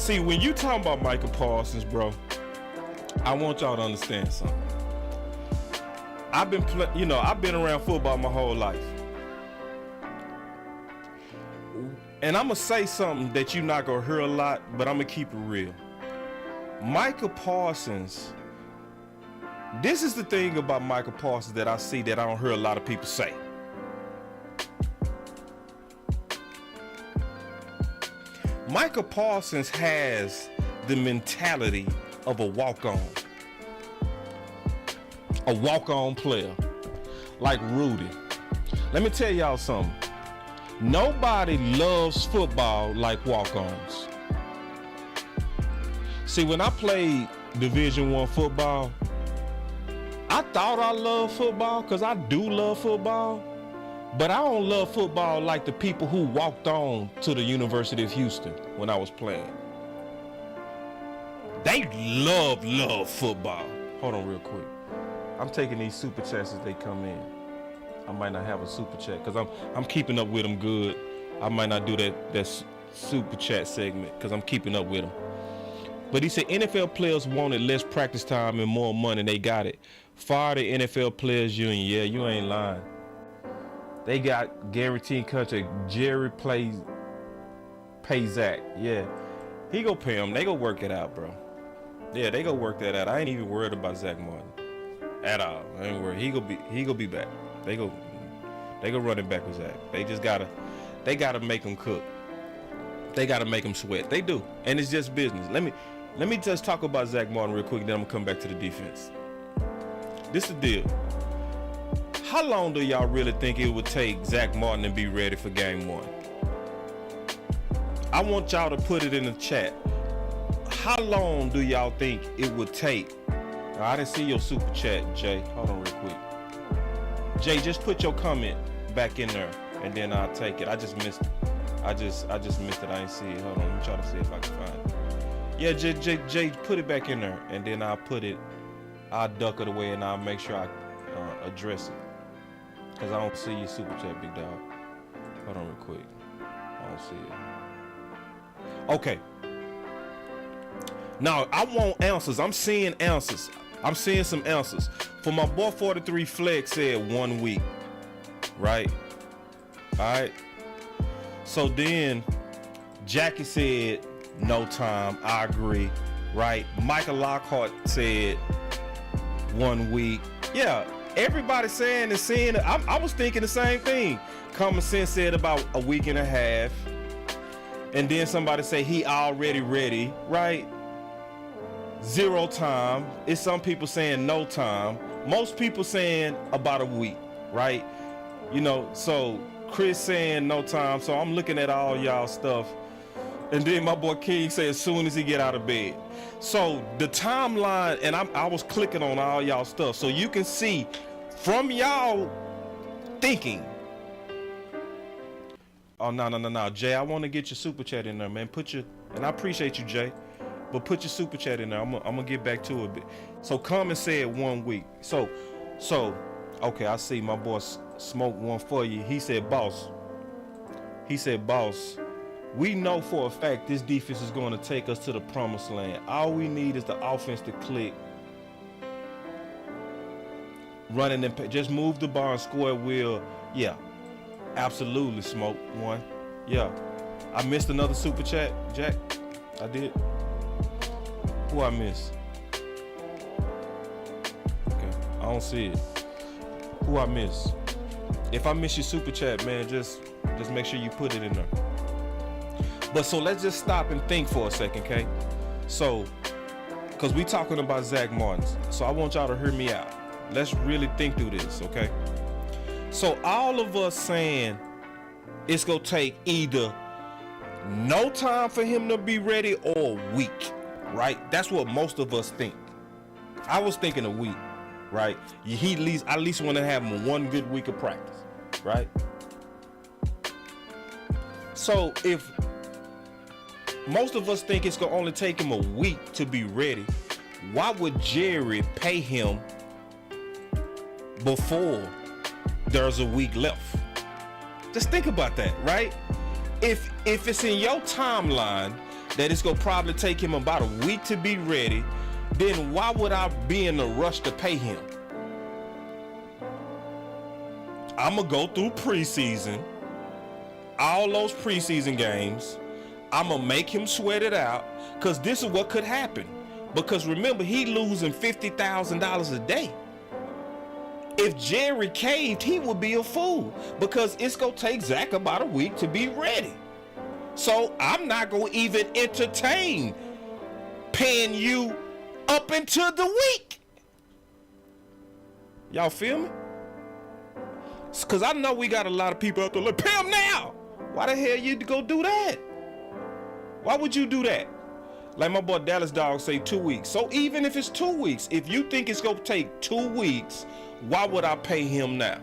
See, when you talking about Micah Parsons, bro, I want y'all to understand something. I've been around football my whole life. And I'm going to say something that you're not going to hear a lot, but I'm going to keep it real. Micah Parsons, this is the thing about Micah Parsons that I see that I don't hear a lot of people say. Micah Parsons has the mentality of a walk-on player, like Rudy. Let me tell y'all something. Nobody loves football like walk-ons. See, when I played Division I football, I thought I loved football because I do love football, but I don't love football like the people who walked on to the University of Houston when I was playing. They love football. Hold on real quick. I'm taking these super chats as they come in. I might not have a super chat because I'm keeping up with them good. I might not do that super chat segment because I'm keeping up with them. But he said NFL players wanted less practice time and more money. They got it. Fire the NFL Players Union. Yeah, you ain't lying. They got guaranteed contract. Jerry pay Zach. Yeah, he go pay him. They go work it out, bro. Yeah, they go work that out. I ain't even worried about Zach Martin at all. I ain't worried. He go be back. They go running back with Zach. They gotta make him cook. They gotta make him sweat. They do, and it's just business. Let me just talk about Zach Martin real quick. Then I'm gonna come back to the defense. This is the deal. How long do y'all really think it would take Zach Martin to be ready for game 1? I want y'all to put it in the chat. How long do y'all think it would take? I didn't see your super chat, Jay. Hold on real quick. Jay, just put your comment back in there, and then I'll take it. I just missed it. I just missed it. I didn't see it. Hold on. Let me try to see if I can find it. Yeah, Jay, put it back in there, and then I'll duck it away, and I'll make sure I address it. Because I don't see your super chat, big dog. Hold on real quick. I don't see it. Okay. Now, I want answers. I'm seeing answers. I'm seeing some answers. For my boy 43 Flex said 1 week. Right? All right. So then Jackie said no time. I agree. Right? Michael Lockhart said 1 week. Yeah. Everybody saying and seeing it. I was thinking the same thing. Common Sense said about a week and a half. And then somebody say he already ready. Right? 0 time. It's some people saying no time. Most people saying about a week, right? You know, so Chris saying no time. So I'm looking at all y'all stuff. And then my boy King said as soon as he get out of bed. So the timeline, and I was clicking on all y'all stuff. So you can see from y'all thinking. Oh, no. Jay, I want to get your super chat in there, man. And I appreciate you, Jay. But put your super chat in there. I'm gonna get back to it a bit. So Common said 1 week. So okay, I see my boy Smoke one for you. He said, boss, we know for a fact this defense is going to take us to the promised land. All we need is the offense to click. Running and just move the ball and score at will. Yeah, absolutely, Smoke one. Yeah, I missed another super chat, Jack. I did. Who I miss? Okay, I don't see it. Who I miss? If I miss your super chat, man, just make sure you put it in there. But so let's just stop and think for a second, okay? So, because we talking about Zach Martin, so I want y'all to hear me out. Let's really think through this, okay? So all of us saying it's gonna take either no time for him to be ready or a week. Right? That's what most of us think. I was thinking a week, right? He at least want to have him 1 good week of practice, right? So if most of us think it's gonna only take him a week to be ready, why would Jerry pay him before there's a week left? Just think about that, right? If it's in your timeline that it's gonna probably take him about a week to be ready, then why would I be in a rush to pay him? I'm gonna go through preseason, all those preseason games. I'm gonna make him sweat it out, because this is what could happen. Because remember, he losing $50,000 a day. If Jerry caved, he would be a fool, because it's gonna take Zach about a week to be ready. So I'm not gonna even entertain paying you up until the week. Y'all feel me? Because I know we got a lot of people out there like, pay him now. Why the hell you go do that? Why would you do that? Like my boy Dallas Dog say 2 weeks. So even if it's 2 weeks, if you think it's gonna take 2 weeks, why would I pay him now?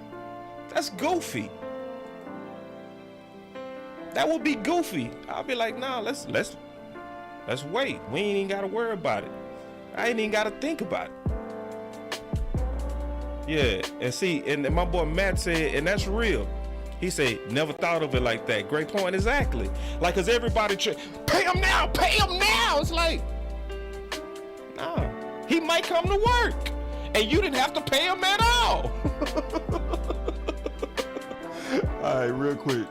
That's goofy. That would be goofy. I'll be like, nah, let's wait. We ain't even gotta worry about it. I ain't even gotta think about it. Yeah, and see, and my boy Matt said, and that's real. He said, never thought of it like that. Great point, exactly. Like, cause everybody, pay him now, pay him now. It's like, nah, he might come to work, and you didn't have to pay him at all. All right, real quick.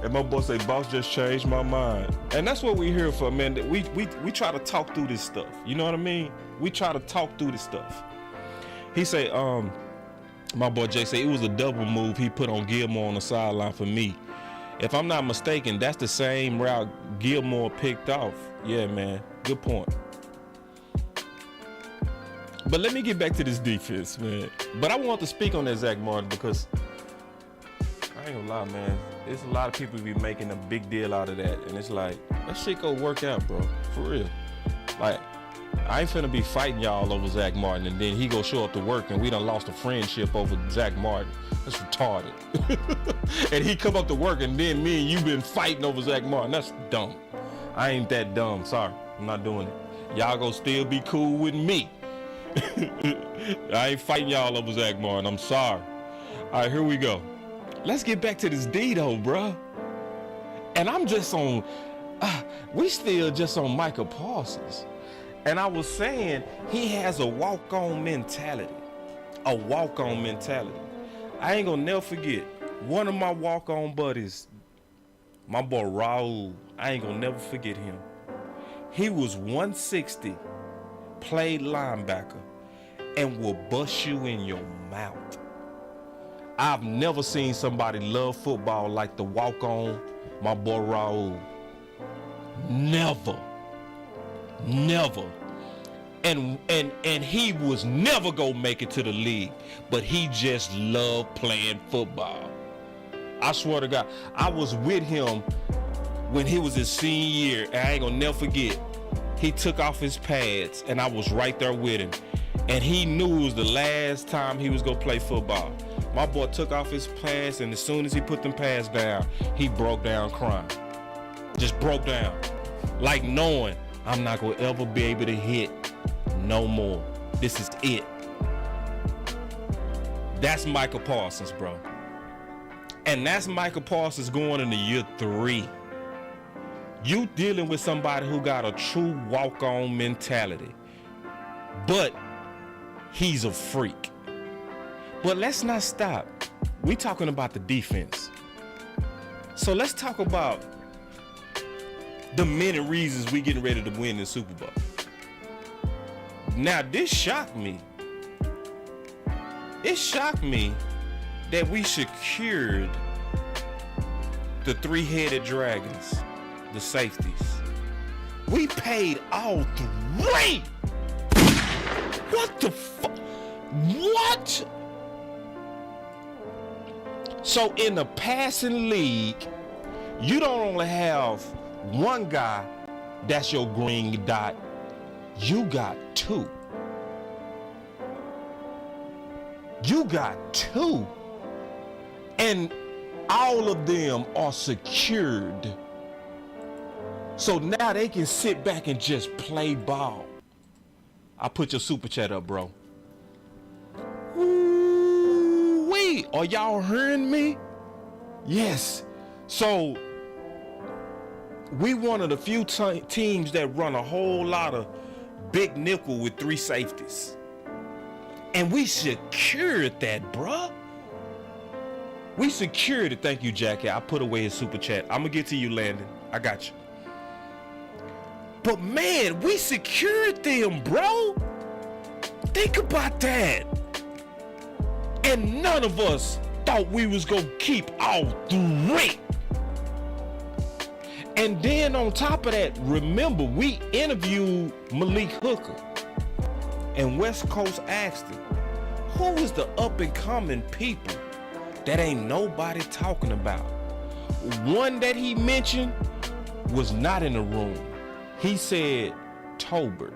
And my boy say, boss just changed my mind. And that's what we're here for, man. We try to talk through this stuff. You know what I mean? We try to talk through this stuff. He say, my boy Jay say, it was a double move he put on Gilmore on the sideline for me. If I'm not mistaken, that's the same route Gilmore picked off. Yeah, man. Good point. But let me get back to this defense, man. But I want to speak on that Zach Martin, because I ain't gonna lie, man. There's a lot of people be making a big deal out of that. And it's like, that shit go work out, bro. For real. Like, I ain't finna be fighting y'all over Zach Martin, and then he go show up to work and we done lost a friendship over Zach Martin. That's retarded. And he come up to work and then me and you been fighting over Zach Martin. That's dumb. I ain't that dumb. Sorry. I'm not doing it. Y'all gonna still be cool with me. I ain't fighting y'all over Zach Martin. I'm sorry. All right, here we go. Let's get back to this D though, bruh. And I'm just on, we still just on Micah Parsons. And I was saying, he has a walk-on mentality. A walk-on mentality. I ain't gonna never forget, one of my walk-on buddies, my boy Raul, I ain't gonna never forget him. He was 160, played linebacker, and will bust you in your mouth. I've never seen somebody love football like the walk-on, my boy Raul. Never. And he was never gonna make it to the league, but he just loved playing football. I swear to God, I was with him when he was his senior year, and I ain't gonna never forget. He took off his pads, and I was right there with him. And he knew it was the last time he was gonna play football. My boy took off his pads, and as soon as he put them pads down, he broke down crying. Just broke down. Like knowing I'm not gonna ever be able to hit no more. This is it. That's Micah Parsons, bro. And that's Micah Parsons going into year 3. You dealing with somebody who got a true walk-on mentality. But he's a freak. But let's not stop. We talking about the defense. So let's talk about the many reasons we getting ready to win the Super Bowl. Now, this shocked me. It shocked me that we secured the 3-headed dragons, the safeties. We paid all 3. What the fuck? What? So in the passing league, you don't only have one guy that's your green dot. You got 2. You got 2. And all of them are secured. So now they can sit back and just play ball. I put your super chat up, bro. Wait, are y'all hearing me? Yes. So we one of the few teams that run a whole lot of big nickel with 3 safeties. And we secured that, bruh. We secured it. Thank you, Jackie. I put away his super chat. I'm going to get to you, Landon. I got you. But, man, we secured them, bro. Think about that. And none of us thought we was going to keep all 3. And then on top of that, remember, we interviewed Malik Hooker. And West Coast asked him, who is the up-and-coming people that ain't nobody talking about? One that he mentioned was not in the room. He said Tolbert.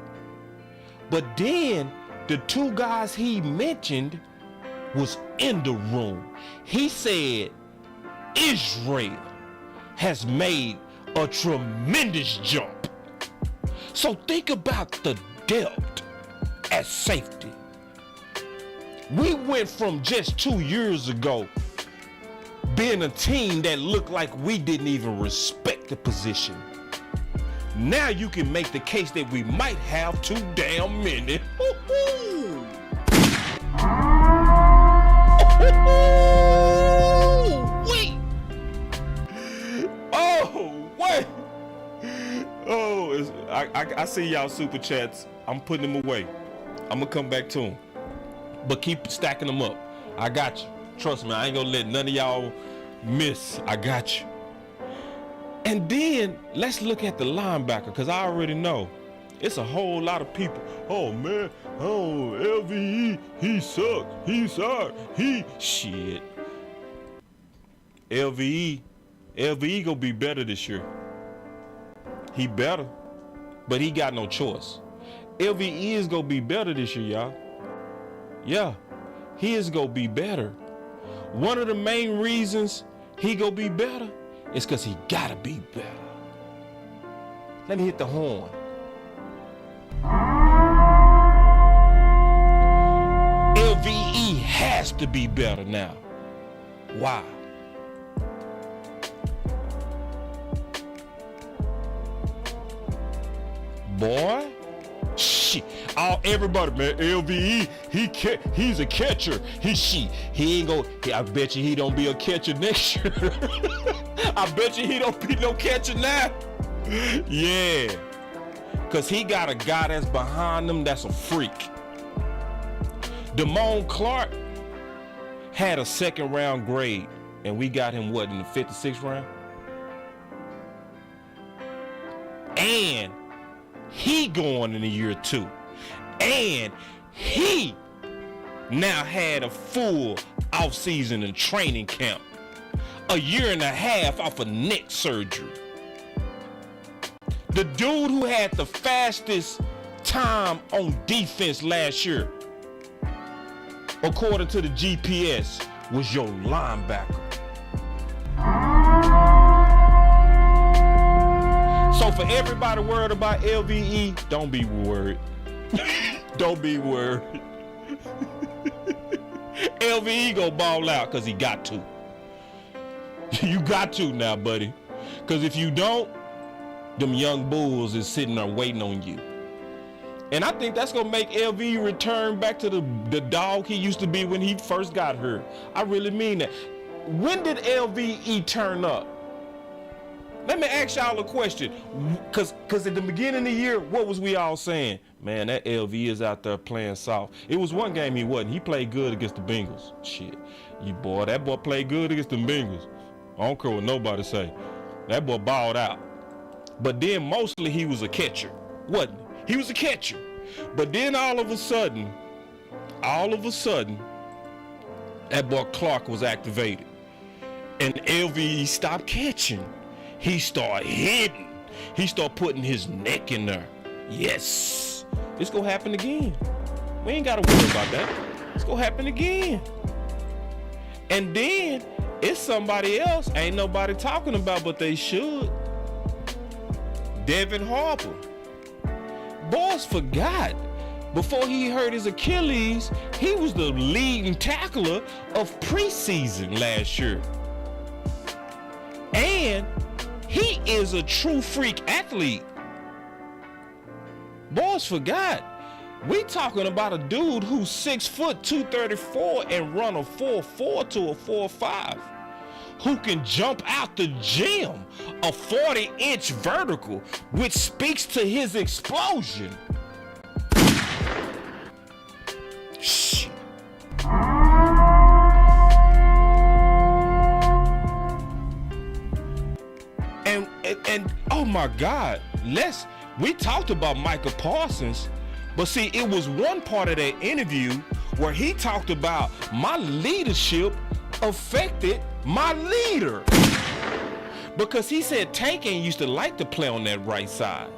But then the 2 guys he mentioned was in the room. He said Israel has made a tremendous jump. So think about the depth at safety. We went from just 2 years ago being a team that looked like we didn't even respect the position. Now you can make the case that we might have too damn many. Wait. Oh, wait. Oh, I see y'all super chats. I'm putting them away. I'm gonna come back to them. But keep stacking them up. I got you. Trust me, I ain't gonna let none of y'all miss. I got you. And then let's look at the linebacker, because I already know it's a whole lot of people. Oh man, oh LVE, he sucks. He sorry. He shit. LVE gonna be better this year. He better, but he got no choice. LVE is gonna be better this year, y'all. Yeah, he is gonna be better. One of the main reasons he gonna be better is because he gotta be better. Let me hit the horn. LVE has to be better now. Why? Boy, shit. Everybody, man, LVE, he's a catcher. He ain't gonna, I bet you he don't be a catcher next year. I bet you he don't be no catcher now. Yeah. Cause he got a guy that's behind him that's a freak. Damone Clark had a 2nd round grade, and we got him what, in the 5th or 6th round? And he going in the year 2. And he now had a full off-season and training camp. A year and a half off of neck surgery. The dude who had the fastest time on defense last year, according to the GPS, was your linebacker. So for everybody worried about LVE, don't be worried. Don't be worried. LVE gonna ball out because he got to. You got to now, buddy. Because if you don't, them young bulls is sitting there waiting on you. And I think that's gonna make LVE return back to the dog he used to be when he first got hurt. I really mean that. When did LVE turn up? Let me ask y'all a question. Cause at the beginning of the year, what was we all saying? Man, that LV is out there playing soft. It was one game he wasn't. He played good against the Bengals. Shit. That boy played good against the Bengals. I don't care what nobody say. That boy balled out. But then mostly he was a catcher, wasn't he? He was a catcher. But then all of a sudden, that boy Clark was activated. And LV stopped catching. He started hitting. He started putting his neck in there. Yes. It's gonna happen again. We ain't gotta worry about that. It's gonna happen again. And then it's somebody else ain't nobody talking about, but they should. Devin Harper. Boys forgot. Before he hurt his Achilles, he was the leading tackler of preseason last year. And He is a true freak athlete. Boys forgot. We talking about a dude who's 6 foot 234 and run a 4.4 to a 4.5. Who can jump out the gym a 40-inch vertical, which speaks to his explosion. Shh. And oh my God, we talked about Micah Parsons, but see, it was one part of that interview where he talked about my leadership affected my leader. Because he said Tank ain't used to like to play on that right side.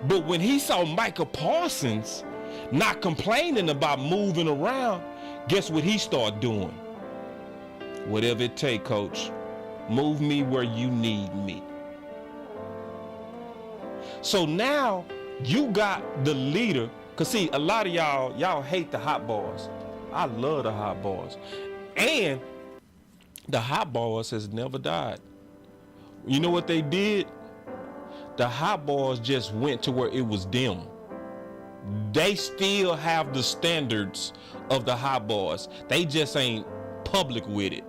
But when he saw Micah Parsons not complaining about moving around, guess what he started doing? Whatever it take, coach. Move me where you need me. So now you got the leader. Cause see, a lot of y'all hate the hot boys. I love the hot boys. And the hot boys has never died. You know what they did? The hot boys just went to where it was them. They still have the standards of the hot boys. They just ain't public with it.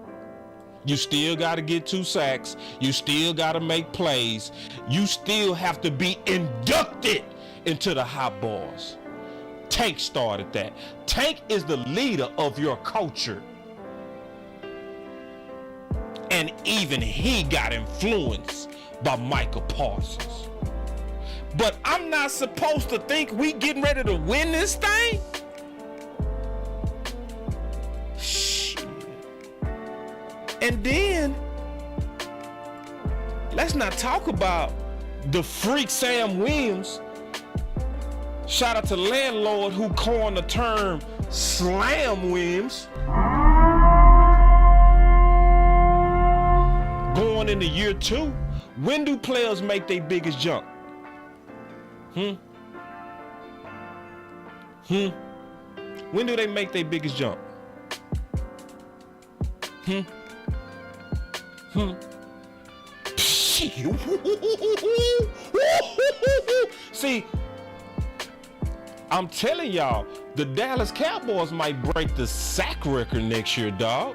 You still got to get 2 sacks. You still got to make plays. You still have to be inducted into the hot boys. Tank started that. Tank is the leader of your culture. And even he got influenced by Micah Parsons. But I'm not supposed to think we getting ready to win this thing? Shit. And then, let's not talk about the freak Sam Williams. Shout out to Landlord who coined the term Slam Williams. Going into year 2, when do players make their biggest jump? When do they make their biggest jump? See, I'm telling y'all, the Dallas Cowboys might break the sack record next year, dog.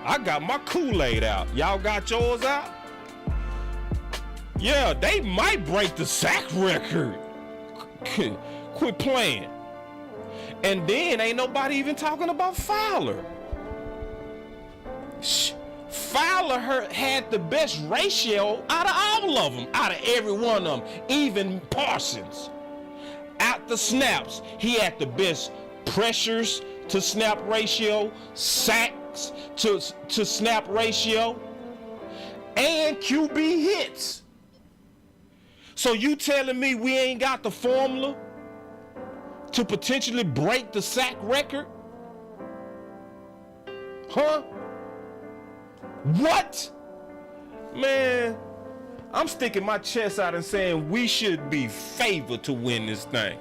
I got my Kool-Aid out. Y'all got yours out? Yeah, they might break the sack record. Quit playing. And then ain't nobody even talking about Fowler. Fowler had the best ratio out of all of them, out of every one of them, even Parsons. At the snaps, he had the best pressures to snap ratio, sacks to snap ratio, and QB hits. So you telling me we ain't got the formula to potentially break the sack record? Huh? What? Man, I'm sticking my chest out and saying we should be favored to win this thing.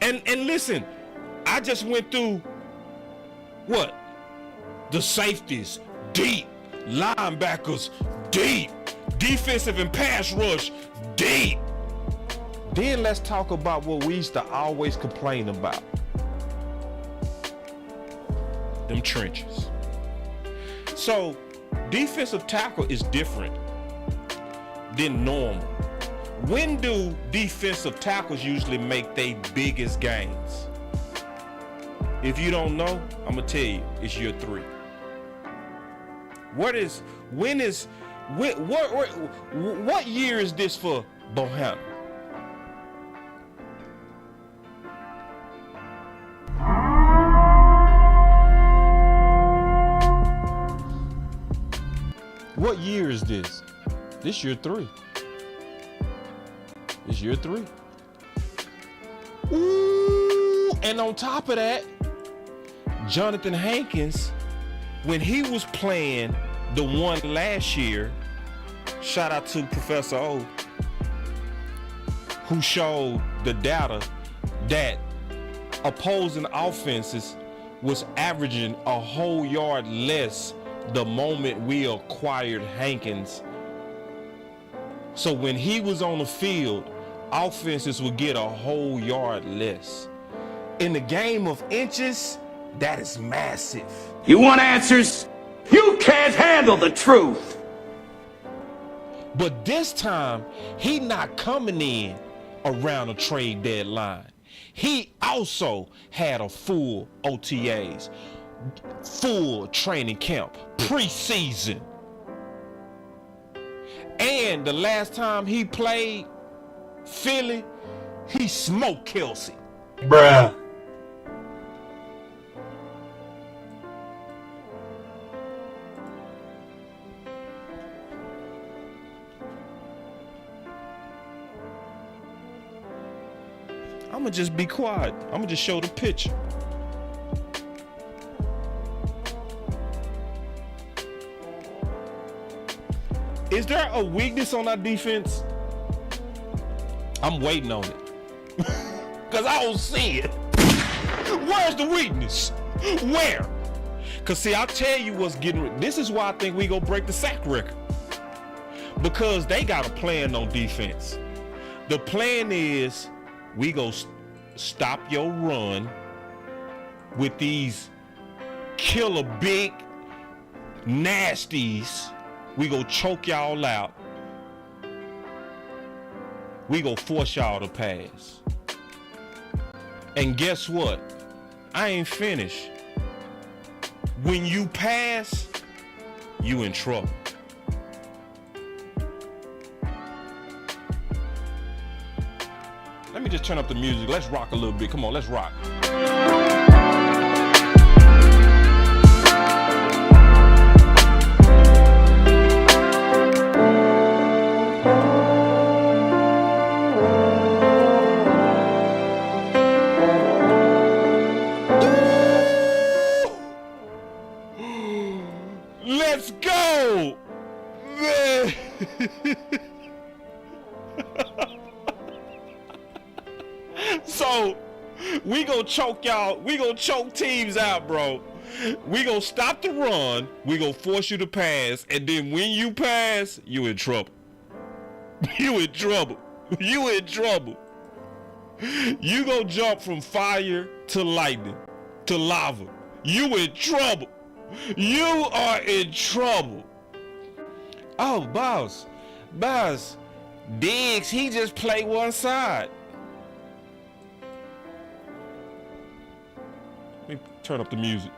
And listen, I just went through what? The safeties, deep. Linebackers, deep. Defensive and pass rush, deep. Then let's talk about what we used to always complain about. Them trenches. So, defensive tackle is different than normal. When do defensive tackles usually make their biggest gains? If you don't know, I'm gonna tell you, it's year 3. What year is this for Bohanna? What year is this? This year 3. It's year 3. Ooh, and on top of that, Jonathan Hankins, when he was playing the one last year, shout out to Professor O, who showed the data that opposing offenses was averaging a whole yard less the moment we acquired Hankins. So when he was on the field, offenses would get a whole yard less. In the game of inches, that is massive. You want answers? You can't handle the truth. But this time, he not coming in around a trade deadline. He also had a full OTAs, full training camp, preseason. And the last time he played Philly, he smoked Kelsey. Bruh. I'ma just be quiet. I'ma just show the picture. Is there a weakness on our defense? I'm waiting on it. Cause I don't see it. Where's the weakness? Where? Cause see, I'll tell you what's getting. This is why I think we gonna break the sack record. Because they got a plan on defense. The plan is we go stop your run with these killer big nasties. We go choke y'all out. We go force y'all to pass. And guess what? I ain't finished. When you pass, you in trouble. Let me just turn up the music. Let's rock a little bit. Come on, let's rock. Let's go! So, we gonna choke y'all. We gonna choke teams out, bro. We gonna stop the run. We gonna force you to pass. And then when you pass, you in trouble. You in trouble. You in trouble. You gonna jump from fire to lightning to lava. You in trouble. You are in trouble. Oh, boss, Diggs, he just played one side. Let me turn up the music.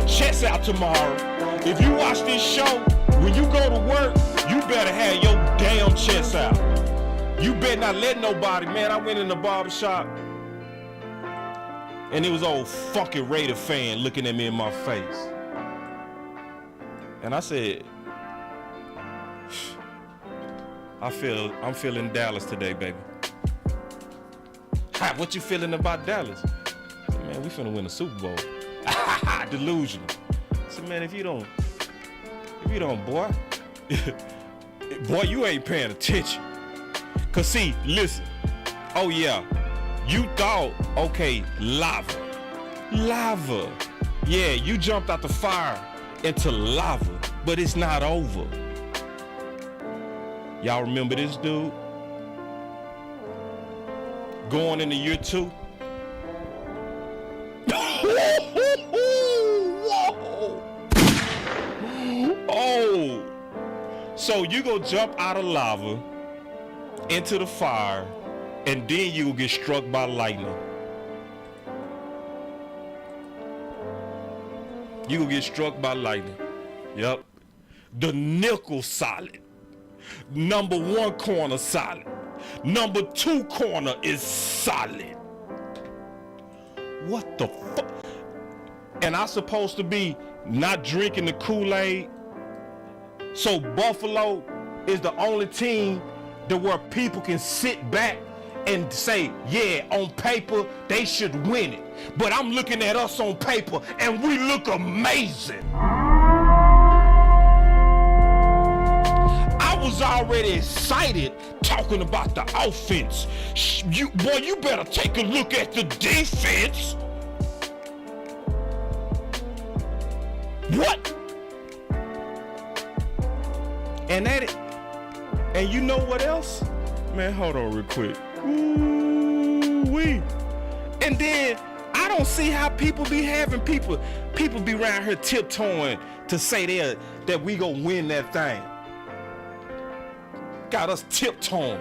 Chest out tomorrow. If you watch this show, when you go to work, you better have your damn chest out. You better not let nobody, man. I went in the barbershop and it was old fucking Raider fan looking at me in my face. And I said, I'm feeling Dallas today, baby. Ha, what you feeling about Dallas? I said, man, we finna win the Super Bowl. Delusional. I said, man, if you don't, boy, boy, you ain't paying attention. Cause see, listen, oh yeah, you thought, okay, lava. Yeah, you jumped out the fire into lava, but it's not over. Y'all remember this dude? Going into year 2. Oh, so you go jump out of lava into the fire, and then you will get struck by lightning. You will get struck by lightning. Yep. The nickel solid. Number 1 corner solid. Number 2 corner is solid. What the fuck? And I'm supposed to be not drinking the Kool-Aid. So Buffalo is the only team to where people can sit back and say, yeah, on paper, they should win it. But I'm looking at us on paper, and we look amazing. I was already excited talking about the offense. You better take a look at the defense. What? And you know what else? Man, hold on real quick. Ooh-wee. And then I don't see how people be having people be around here tiptoeing to say that we gonna win that thing. Got us tiptoeing.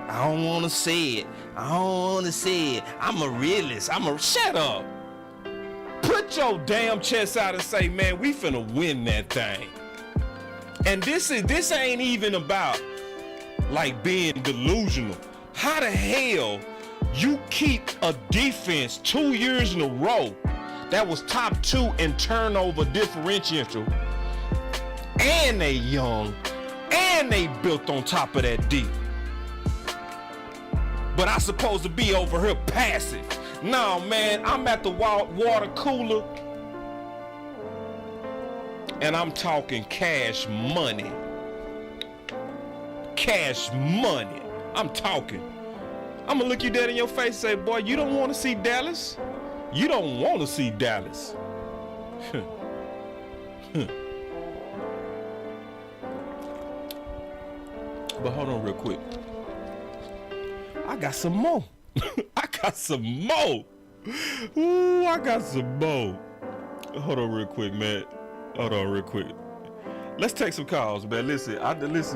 I don't wanna say it. I'm a realist. Shut up. Put your damn chest out and say, man, we finna win that thing. And this ain't even about like being delusional. How the hell you keep a defense 2 years in a row that was top 2 in turnover differential, and they young, and they built on top of that deep. But I supposed to be over here passive. No, man, I'm at the water cooler, and I'm talking cash money. Cash money. I'm talking. I'm gonna look you dead in your face and say, boy, you don't want to see Dallas? You don't want to see Dallas. But hold on real quick. I got some more. I got some more. Ooh, I got some more. Hold on real quick, man. Hold on real quick. Let's take some calls, man. Listen,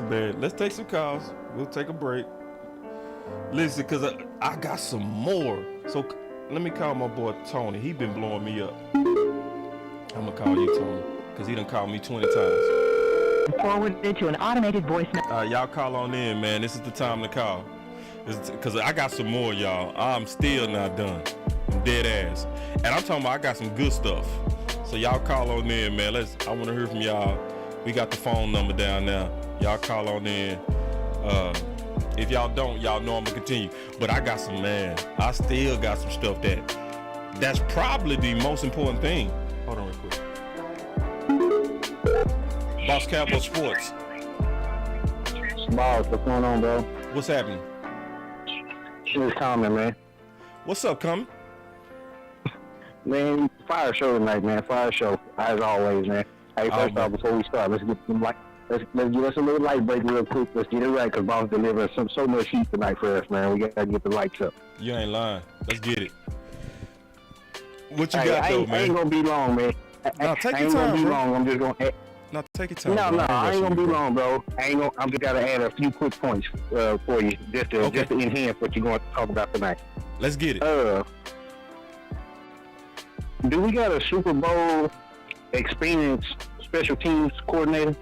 man. Let's take some calls. We'll take a break. Listen, because I got some more. So let me call my boy Tony. He been blowing me up. I'm going to call you, Tony, because he done called me 20 times. Forwarded to an automated voice message. Y'all call on in, man. This is the time to call. Because I got some more, y'all. I'm still not done. I'm dead ass. And I'm talking about I got some good stuff. So y'all call on in, man. I want to hear from y'all. We got the phone number down now. Y'all call on in. If y'all don't, y'all know I'm going to continue. But I got some, man. I still got some stuff that's probably the most important thing. Hold on real quick. Boss Cowboy Sports. Boss, what's going on, bro? What's happening? It's Common, man. What's up, Common? Man, fire show tonight, man. Fire show, as always, man. Hey, first off, before we start, let's get let's give us a little light break real quick. Let's get it right, because Boss delivered so much heat tonight for us, man. We got to get the lights up. You ain't lying. Let's get it. What you got, though, man? I ain't going to be long, man. No, take I your ain't time, going to be bro. long. I'm just going to... No, take your time. No, I ain't going to be long, bro. I'm just got to add a few quick points for you, just to enhance what you're going to talk about tonight. Let's get it. Do we got a Super Bowl experienced special teams coordinator?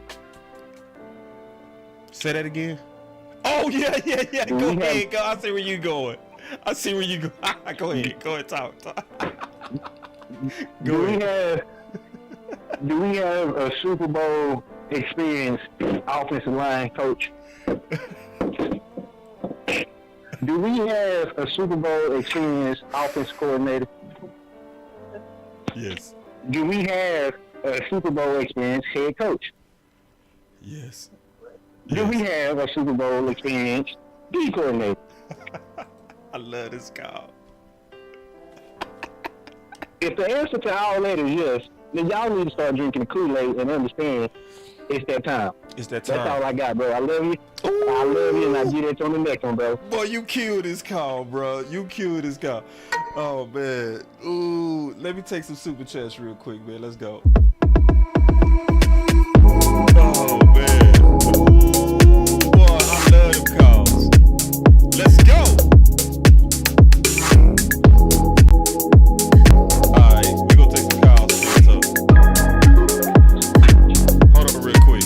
Say that again. Oh, yeah. Go ahead. Go. I see where you going. Go ahead. Talk. Do we have a Super Bowl experienced offensive line coach? Do we have a Super Bowl experienced offense coordinator? Yes. Do we have a Super Bowl experienced head coach? Yes. Do we have a Super Bowl experienced D coordinator? I love this call. If the answer to all that is yes, then y'all need to start drinking the Kool-Aid and understand it's that time. It's that time. That's all I got, bro. I love you. Ooh. I love you, and I'll get it on the next one, bro. Boy, you killed this call, bro. Oh, man. Ooh, let me take some super chats real quick, man. Let's go. Oh, man. Ooh, boy, I love them calls. Let's go. All right, we're going to take some calls. Hold on real quick.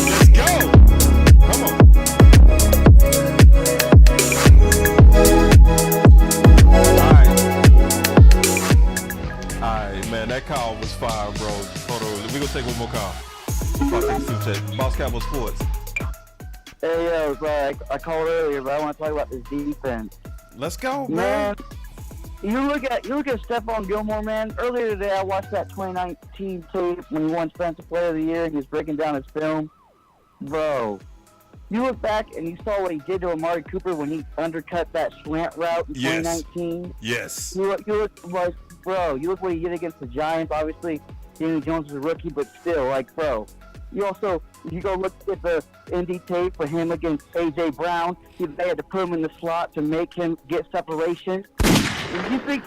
Let's go. Come on. All right, man, that call was fire, bro. chat. Boss Cowboy Sports. Hey, yo, bro, I called earlier, but I want to talk about this defense. Let's go, man. You look at Stephon Gilmore, man. Earlier today, I watched that 2019 tape when he won Defensive Player of the Year, and he was breaking down his film. Bro, you look back and you saw what he did to Amari Cooper when he undercut that slant route in 2019. Yes. You look like, bro, you look what he did against the Giants. Obviously, Daniel Jones is a rookie, but still, like, bro. You go look at the Indy tape for him against A.J. Brown. They had to put him in the slot to make him get separation. You think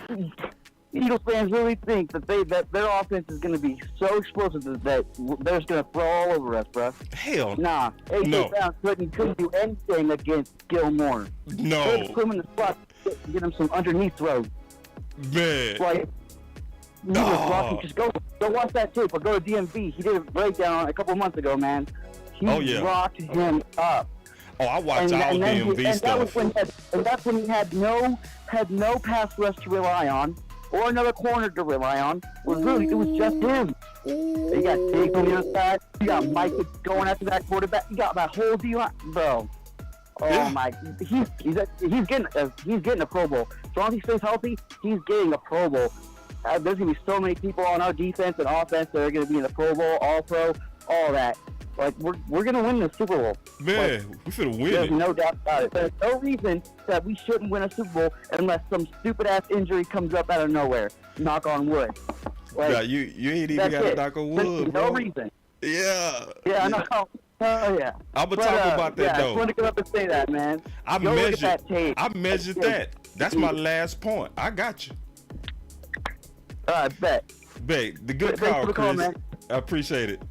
Eagles fans really think that their offense is going to be so explosive that they're just going to throw all over us, bro? Hell, nah. A.J. Brown couldn't do anything against Gilmore. No. Put him in the slot, get him some underneath throws. Man. Like, just go watch that tape or go to DMV. He did a breakdown a couple months ago, man. He rocked him up. Oh, I watched all DMV stuff. And that's when he had no pass rush to rely on or another corner to rely on. It was just him. You got Diggs on the other side. You got Micah going after that quarterback. You got that whole D-line, bro. Oh my! He's getting a Pro Bowl. As long as he stays healthy, he's getting a Pro Bowl. There's gonna be so many people on our defense and offense that are gonna be in the Pro Bowl, All Pro, all that. Like we're gonna win the Super Bowl. Man, we finna win There's it. no doubt about it. There's no reason that we shouldn't win a Super Bowl unless some stupid ass injury comes up out of nowhere. Knock on wood. Like, yeah, you ain't even got to knock on wood, no bro. reason. Yeah. Yeah, I know. Oh yeah. I'm gonna talk about that though. I just want to come up and say that, man. I measured that. That's my last point. I got you. Bet. The good call, Chris. Man. I appreciate it.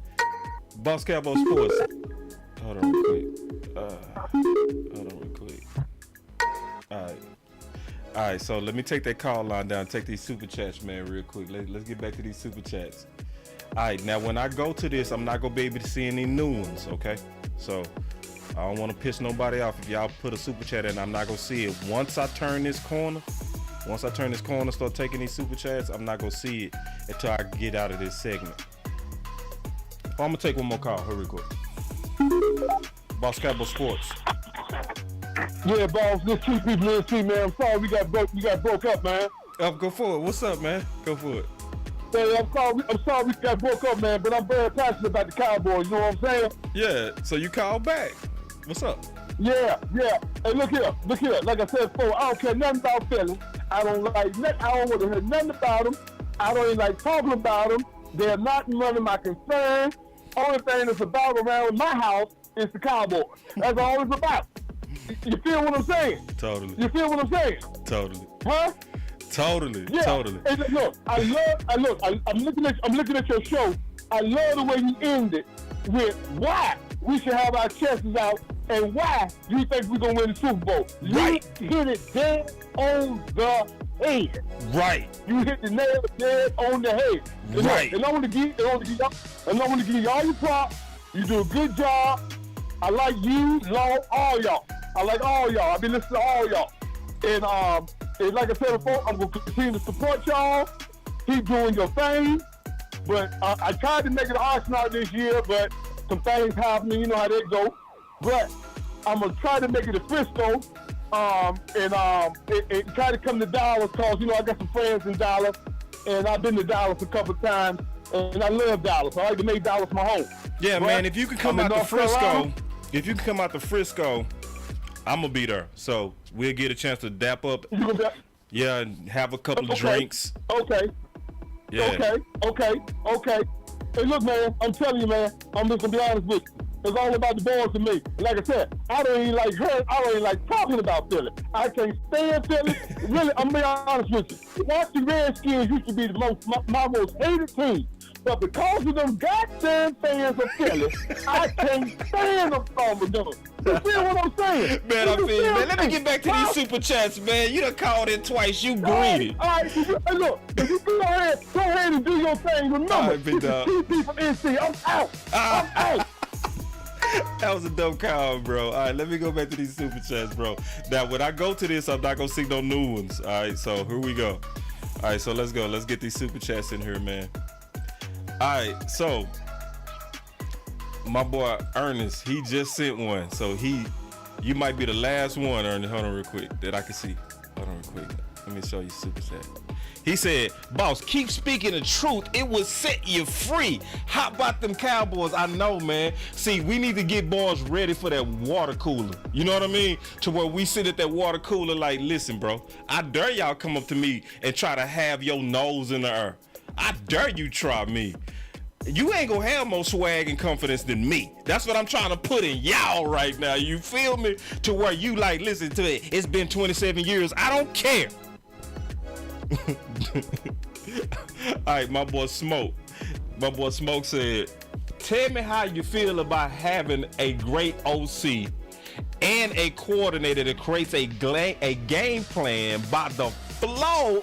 Boss Cowboy Sports. Hold on real quick. All right. So let me take that call line down. Take these super chats, man, real quick. Let's get back to these super chats. All right. Now, when I go to this, I'm not gonna be able to see any new ones. Okay. So I don't want to piss nobody off. If y'all put a super chat in, I'm not gonna see it. Once I turn this corner, start taking these super chats, I'm not gonna see it until I get out of this segment. I'm gonna take one more call. Hurry quick. Boss Cowboy Sports. Yeah, boss. This two people in see, man. I'm sorry we got broke up, man. Go for it. What's up, man? Go for it. Hey, I'm sorry we got broke up, man. But I'm very passionate about the Cowboys. You know what I'm saying? Yeah. So you called back. What's up? Yeah. Hey, look here. Like I said before, I don't care nothing about Philly. I don't want to hear nothing about them. I don't even like talking about them. They're not none of my concern. Only thing that's about around my house is the Cowboys. That's all it's about. You feel what I'm saying? Totally. You feel what I'm saying? Totally. Huh? Totally. Yeah. Totally. And look, I'm looking at your show. I love the way you end it with why we should have our chests out and why you think we're gonna win the Super Bowl. Right. You hit it dead on the head. Right. You hit the nail dead on the head. Right. And I want to give you all your props. You do a good job. I like you, Lord, all y'all. I like all y'all. I've been listening to all y'all. And like I said before, I'm gonna continue to support y'all. Keep doing your thing. But I tried to make it an Arsenal this year, but some things happened. You know how that go. But I'm gonna try to make it a Frisco. And try to come to Dallas because, you know, I got some friends in Dallas, and I've been to Dallas a couple of times, and I love Dallas. I like to make Dallas my home. Yeah, but man, if you could come out to Frisco, I'm going to be there. So we'll get a chance to dap up. Yeah, and have a couple of drinks. Okay. Yeah. Okay. Hey, look, man, I'm telling you, man, I'm just going to be honest with you. It's all about the boys to me. And like I said, I don't even like talking about Philly. I can't stand Philly. Really, I'm being honest with you. Washington Redskins used to be my most hated team. But because of them goddamn fans of Philly, I can't stand them from them. You feel what I'm saying? Man, I feel you, man. Let me get back to these super chats, man. You done called in twice. You greedy. All right. Hey, look, if you go ahead and do your thing. Remember, big dog. TP from NC. I'm out. I'm out. That was a dope call, bro. All right, let me go back to these super chats, bro. Now, when I go to this, I'm not going to see no new ones. All right, so here we go. All right, so let's go. Let's get these super chats in here, man. All right, so My boy Ernest, he just sent one. So you might be the last one, Ernest. Hold on real quick that I can see. Hold on real quick. Let me show you super chat. He said, boss, keep speaking the truth. It will set you free. How about them Cowboys? I know, man. See, we need to get boys ready for that water cooler. You know what I mean? To where we sit at that water cooler like, listen, bro, I dare y'all come up to me and try to have your nose in the air. I dare you try me. You ain't gonna have more swag and confidence than me. That's what I'm trying to put in y'all right now. You feel me? To where you like, listen to it. It's been 27 years. I don't care. All right, my boy Smoke said, tell me how you feel about having a great OC and a coordinator that creates a game plan by the flow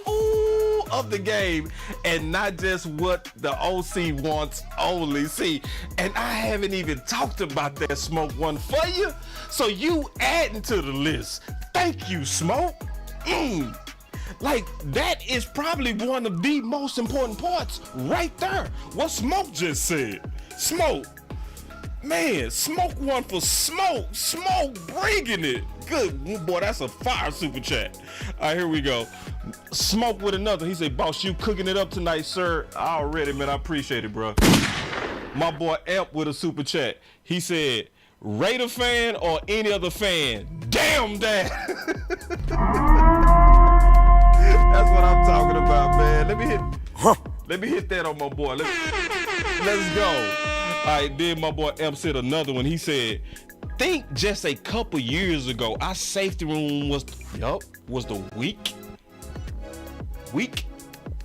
of the game and not just what the OC wants only. See, and I haven't even talked about that, Smoke, one for you. So you adding to the list. Thank you, Smoke. Like, that is probably one of the most important parts right there. What Smoke just said. Smoke. Man, Smoke one for Smoke. Smoke bringing it. Good. Boy, that's a fire super chat. All right, here we go. Smoke with another. He said, boss, you cooking it up tonight, sir. Already, man. I appreciate it, bro. My boy Elp with a super chat. He said, Raider fan or any other fan? Damn that. That's what I'm talking about, man. Let me hit that on my boy. Let's go. All right, then my boy M said another one. He said, think just a couple years ago, our safety room was the weak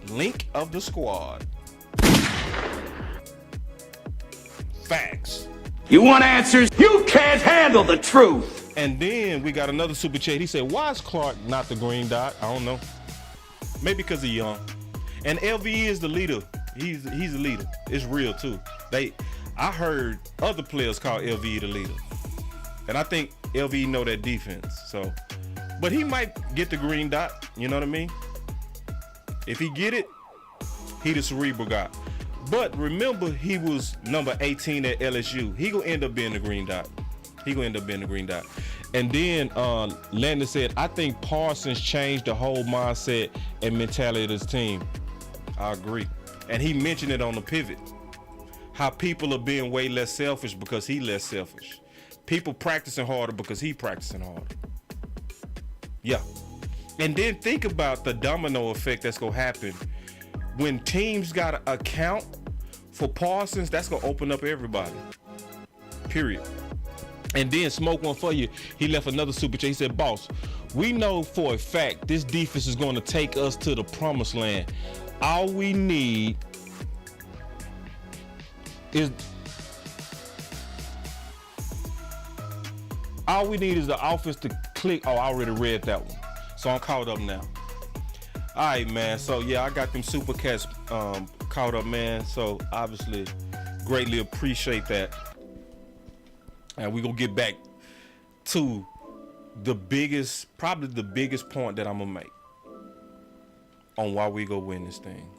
link of the squad. Facts. You want answers? You can't handle the truth. And then we got another super chat. He said, why is Clark not the green dot? I don't know. Maybe because he's young. And LVE is the leader. He's the leader. It's real too. I heard other players call LVE the leader. And I think LVE know that defense. So, but he might get the green dot. You know what I mean? If he get it, he the cerebral guy. But remember, he was number 18 at LSU. He gonna end up being the green dot. And then Landon said, I think Parsons changed the whole mindset and mentality of this team. I agree. And he mentioned it on the pivot. How people are being way less selfish because he less selfish. People practicing harder because he practicing harder. Yeah. And then think about the domino effect that's going to happen. When teams got to account for Parsons, that's going to open up everybody. Period. And then Smoke one for you. He left another super chat. He said, boss, we know for a fact this defense is going to take us to the promised land. All we need is the offense to click. Oh, I already read that one. So I'm caught up now. All right, man. So, yeah, I got them super cats caught up, man. So, obviously, greatly appreciate that. And we're going to get back to probably the biggest point that I'm going to make on why we go win this thing.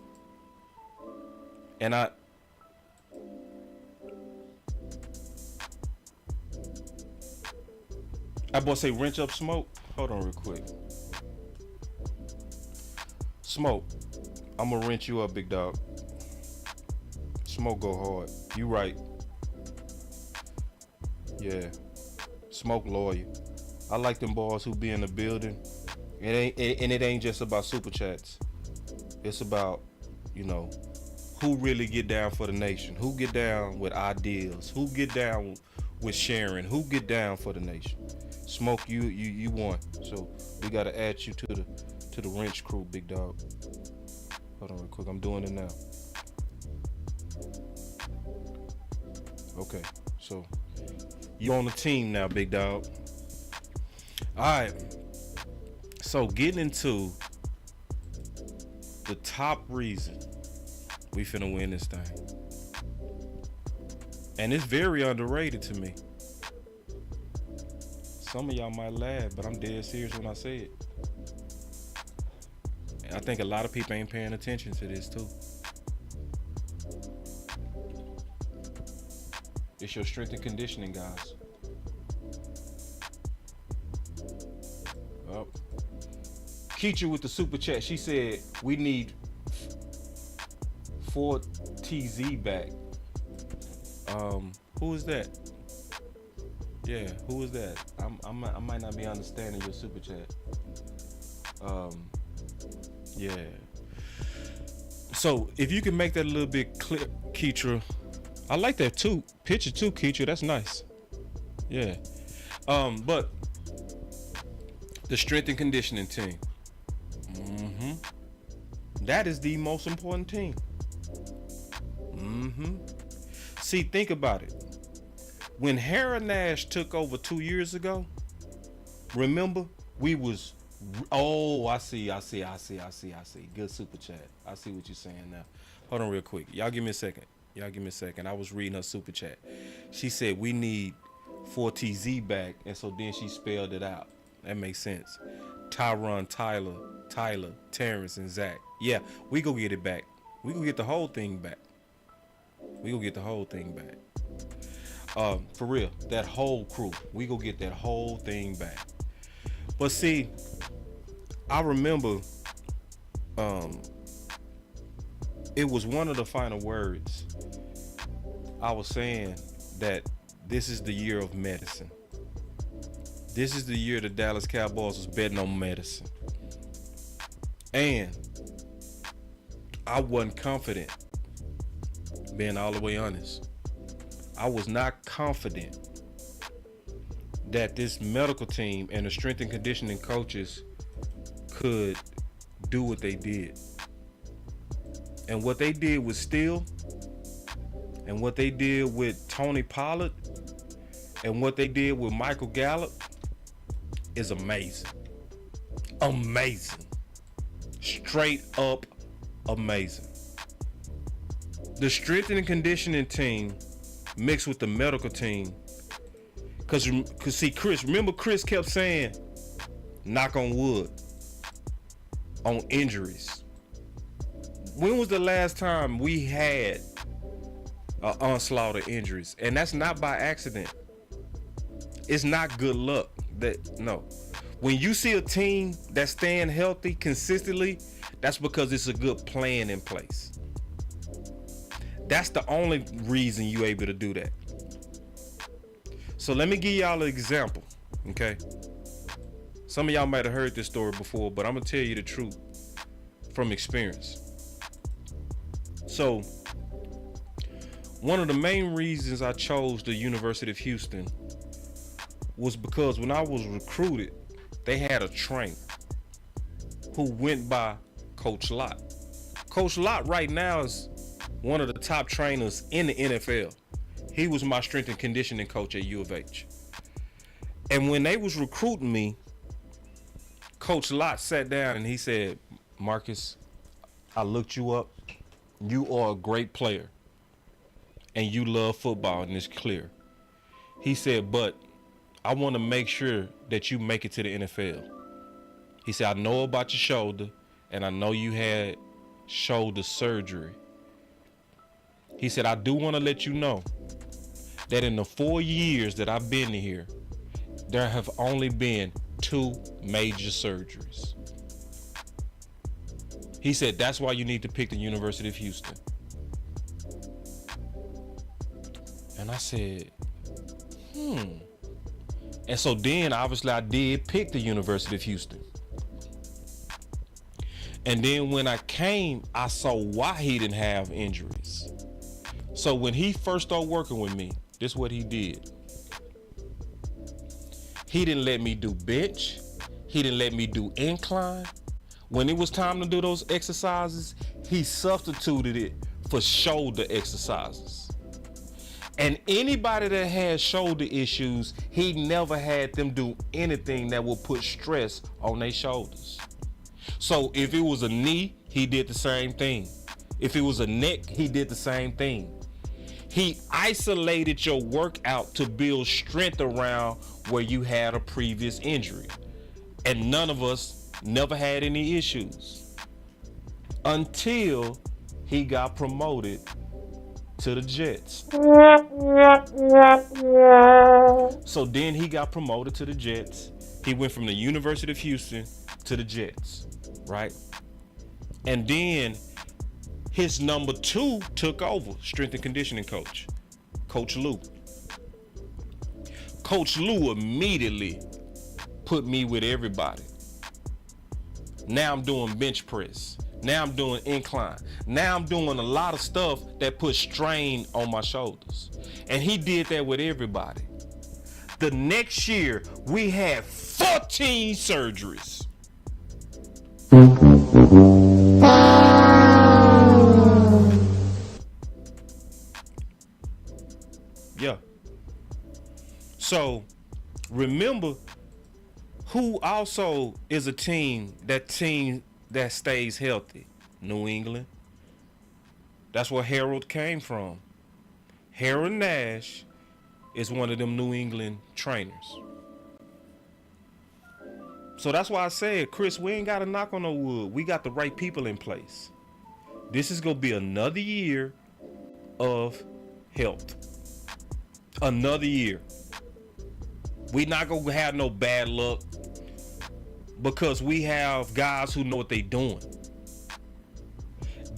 And I boy say wrench up Smoke. Hold on real quick. Smoke, I'm going to wrench you up, big dog. Smoke go hard. You right. Yeah. Smoke loyal. I like them boys who be in the building. It ain't just about super chats. It's about, who really get down for the nation, who get down with ideals, who get down with sharing, who get down for the nation. Smoke, you won. So we gotta add you to the wrench crew, big dog. Hold on real quick. I'm doing it now. Okay, so you on the team now, big dog. All right. So getting into the top reason we finna win this thing. And it's very underrated to me. Some of y'all might laugh, but I'm dead serious when I say it. And I think a lot of people ain't paying attention to this too. It's your strength and conditioning guys. Oh. Keisha with the super chat. She said we need 4 TZ back. Who is that? Yeah, who is that? I might not be understanding your super chat. Yeah. So if you can make that a little bit clear, Keitra. I like that too. Picture too, Keitra. That's nice. Yeah. But the strength and conditioning team. That is the most important team. See, think about it. When Hara Nash took over 2 years ago, remember, we was, oh, I see. Good super chat. I see what you're saying now. Hold on real quick. Y'all give me a second. I was reading her super chat. She said we need 4TZ back, and so then she spelled it out. That makes sense. Tyron, Tyler, Terrence, and Zach. Yeah, we go get it back. We go get the whole thing back. For real, that whole crew. We go get that whole thing back. But see, I remember it was one of the final words. I was saying that this is the year of medicine. This is the year the Dallas Cowboys was betting on medicine. And I wasn't confident, being all the way honest. I was not confident that this medical team and the strength and conditioning coaches could do what they did. And what they did with Steele, and what they did with Tony Pollard, and what they did with Michael Gallup is amazing. Amazing. Straight up amazing. The strength and conditioning team mixed with the medical team, cause see, Chris, remember Chris kept saying, knock on wood, on injuries. When was the last time we had an onslaught of injuries? And that's not by accident. It's not good luck. No. When you see a team that's staying healthy consistently, that's because it's a good plan in place. That's the only reason you're able to do that. So let me give y'all an example, okay? Some of y'all might have heard this story before, but I'm gonna tell you the truth from experience. So, one of the main reasons I chose the University of Houston was because when I was recruited, they had a trainer who went by Coach Lott. Coach Lott right now is one of the top trainers in the NFL. He was my strength and conditioning coach at U of H. And when they was recruiting me, Coach Lott sat down and he said, Marcus, I looked you up. You are a great player. And you love football, and it's clear. He said, but I want to make sure that you make it to the NFL. He said, I know about your shoulder, and I know you had shoulder surgery. He said, I do want to let you know that in the 4 years that I've been here, there have only been 2 major surgeries. He said, that's why you need to pick the University of Houston. And I said, And so then obviously I did pick the University of Houston. And then when I came, I saw why he didn't have injuries. So when he first started working with me, this is what he did. He didn't let me do bench. He didn't let me do incline. When it was time to do those exercises, he substituted it for shoulder exercises. And anybody that has shoulder issues, he never had them do anything that will put stress on their shoulders. So if it was a knee, he did the same thing. If it was a neck, he did the same thing. He isolated your workout to build strength around where you had a previous injury. And none of us never had any issues until he got promoted to the Jets. So then he got promoted to the Jets. He went from the University of Houston to the Jets, right? And then his number 2 took over, strength and conditioning coach, Coach Lou. Coach Lou immediately put me with everybody. Now I'm doing bench press. Now I'm doing incline. Now I'm doing a lot of stuff that puts strain on my shoulders. And he did that with everybody. The next year, we had 14 surgeries. Yeah. So, remember who also is a team that stays healthy? New England. That's where Harold came from. Harold Nash is one of them New England trainers. So that's why I said, Chris, we ain't got to knock on no wood. We got the right people in place. This is going to be another year of health. Another year. We not going to have no bad luck because we have guys who know what they doing.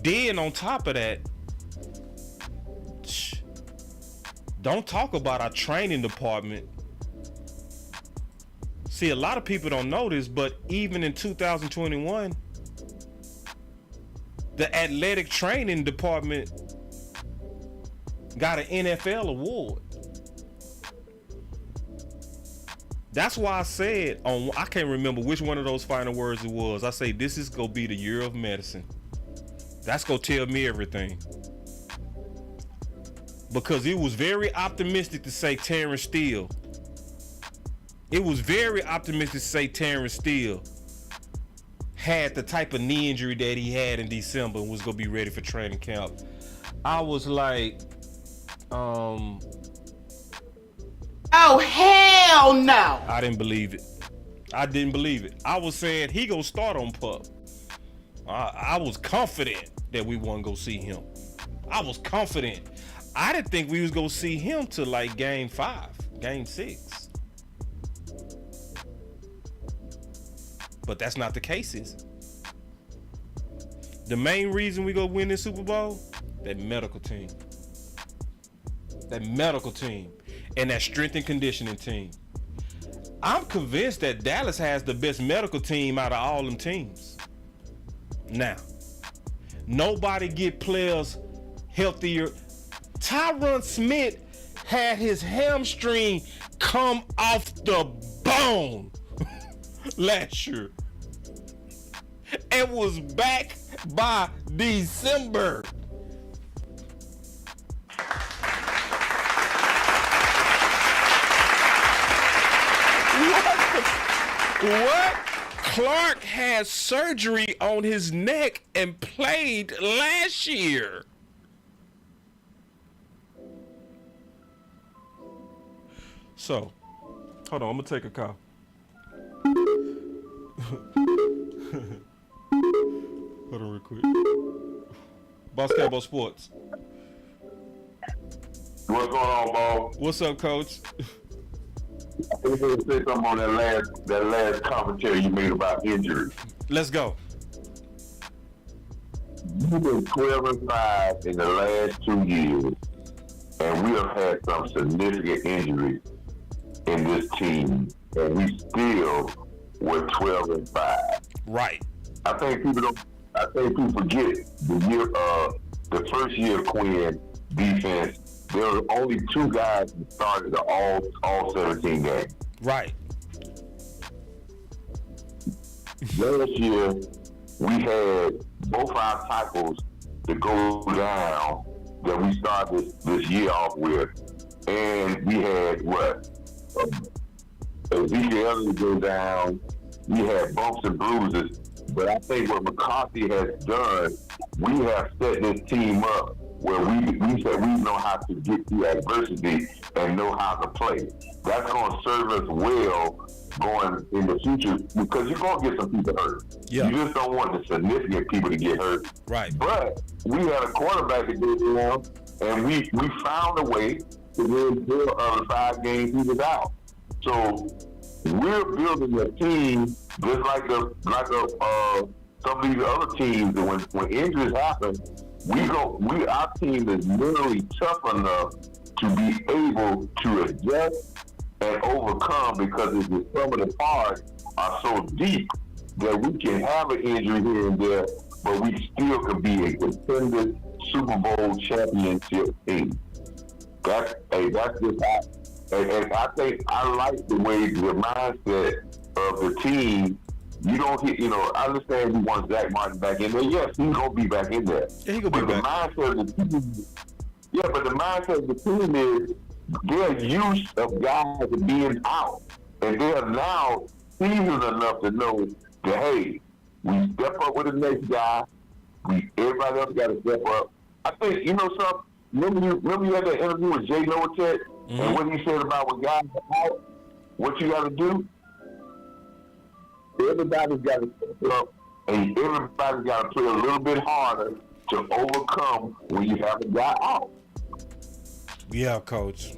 Then on top of that, don't talk about our training department. See, a lot of people don't know this, but even in 2021, the athletic training department got an NFL award. That's why I said, I can't remember which one of those final words it was. I say, this is going to be the year of medicine. That's going to tell me everything. Because it was very optimistic to say Terrence Steele. It was very optimistic to say Terrence Steele had the type of knee injury that he had in December and was going to be ready for training camp. I was like, oh, hell no. I didn't believe it. I didn't believe it. I was saying he gonna start on PUP. I was confident that we wasn't gonna see him. I was confident. I didn't think we was gonna see him till like game 5, game 6. But that's not the case, is it? The main reason we gonna win this Super Bowl, that medical team. That medical team. And that strength and conditioning team. I'm convinced that Dallas has the best medical team out of all them teams. Now, nobody get players healthier. Tyron Smith had his hamstring come off the bone last year and was back by December. What? Clark had surgery on his neck and played last year. So, hold on, I'm gonna take a call. Hold on real quick. BossCowboySports. What's going on, Bo? What's up, Coach? I was going to say something on that last commentary you made about injury. Let's go. You've been 12-5 in the last 2 years, and we have had some significant injuries in this team, and we still were 12-5. Right. I think people forget the first year Quinn defense. There were only 2 guys that started all 17 games. Right. Last year, we had both our tackles to go down that we started this year off with. And we had Ezekiel Elliott go down. We had bumps and bruises. But I think what McCarthy has done, we have set this team up where we said we know how to get through adversity and know how to play. That's going to serve us well going in the future because you're going to get some people hurt. Yeah. You just don't want the significant people to get hurt. Right. But we had a quarterback that goes down, And we found a way to win 4 of the 5 games he was out. So we're building a team just like some of these other teams. When injuries happen, our team is literally tough enough to be able to adjust and overcome, because the sum of the parts are so deep that we can have an injury here and there, but we still can be a contender Super Bowl championship team. That's just how. And I think I like the way the mindset of the team. You don't hit, I understand you want Zach Martin back in there. Yes, he's gonna be back in there. Yeah, he's gonna be back. But the mindset of the team is they're used of guys being out, and they're now seasoned enough to know that, hey, we step up with the next guy. Everybody else got to step up. I think something. Remember you had that interview with Jay Novacek, and what he said about when guys are out, what you got to do. Everybody's got to step up, and everybody's got to play a little bit harder to overcome when you have a guy out. Yeah, Coach. I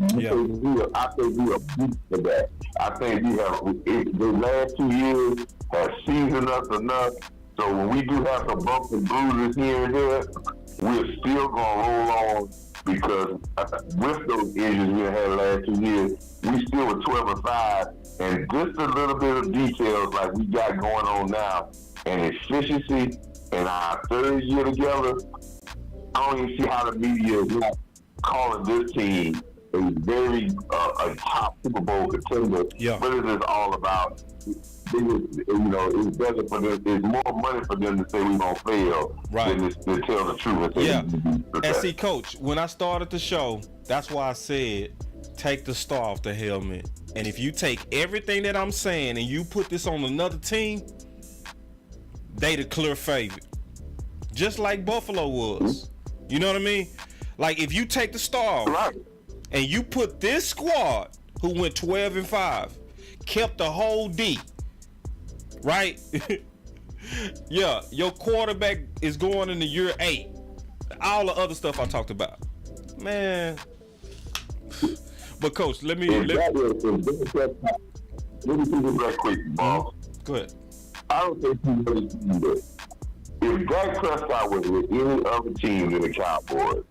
think we are beat for that. I think we have the last 2 years have seasoned us enough. So when we do have some bumps and bruises here and there, we're still gonna roll on, because with those injuries we had last 2 years, we still were 12-5, and just a little bit of details like we got going on now, and efficiency in our 3rd year together. I don't even see how the media is not calling this team a very a top Super Bowl contender. Yeah. What is this all about? It's better for them. It's more money for them to say we're gonna fail than to tell the truth. And see, Coach, when I started the show, that's why I said take the star off the helmet. And if you take everything that I'm saying and you put this on another team, they the clear favorite, just like Buffalo was. You know what I mean? Like if you take the star off and you put this squad who went 12-5, kept the whole D. Right? Yeah, your quarterback is going into year 8. All the other stuff I talked about. Man. But Coach, let me see this right quick, boss. Go ahead. I don't think you really see this. If Dak Prescott was with any other team than the Cowboys,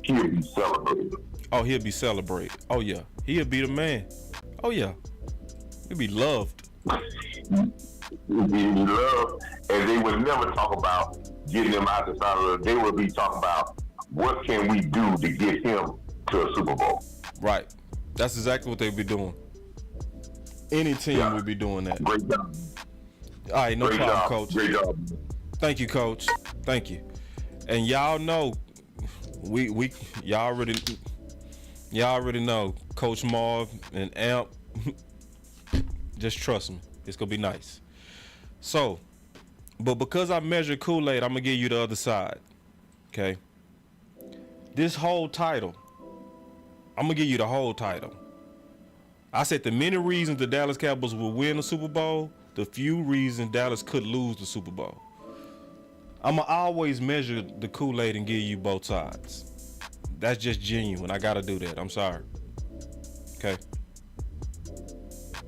he'd be celebrated. Oh, he'll be celebrated. Oh yeah. He'll be the man. Oh yeah. He'll be loved. He'd be loved, and they would never talk about getting him out the side of the. They would be talking about what can we do to get him to a Super Bowl. Right. That's exactly what they'd be doing. Any team would be doing that. Great job. All right, no Great problem, job. Coach. Great job. Thank you, Coach. Thank you. And y'all know, y'all already know, Coach Marv and Amp. Just trust me, it's gonna be nice. So, but because I measured Kool-Aid, I'm gonna give you the other side. Okay. This whole title, I'm gonna give you the whole title. I said the many reasons the Dallas Cowboys will win the Super Bowl, the few reasons Dallas could lose the Super Bowl. I'm gonna always measure the Kool-Aid and give you both sides. That's just genuine. I gotta do that. I'm sorry. Okay.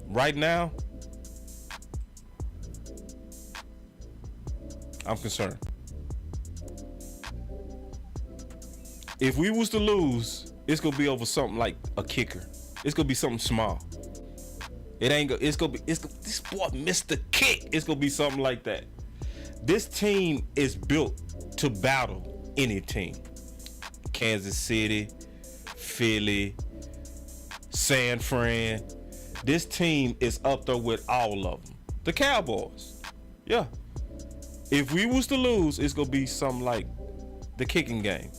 Right now, I'm concerned. If we was to lose, it's gonna be over something like a kicker. It's gonna be something small. It's gonna be this boy missed the kick. It's gonna be something like that. This team is built to battle any team. Kansas City, Philly, San Fran. This team is up there with all of them. The Cowboys. Yeah. If we was to lose, it's gonna be something like the kicking game.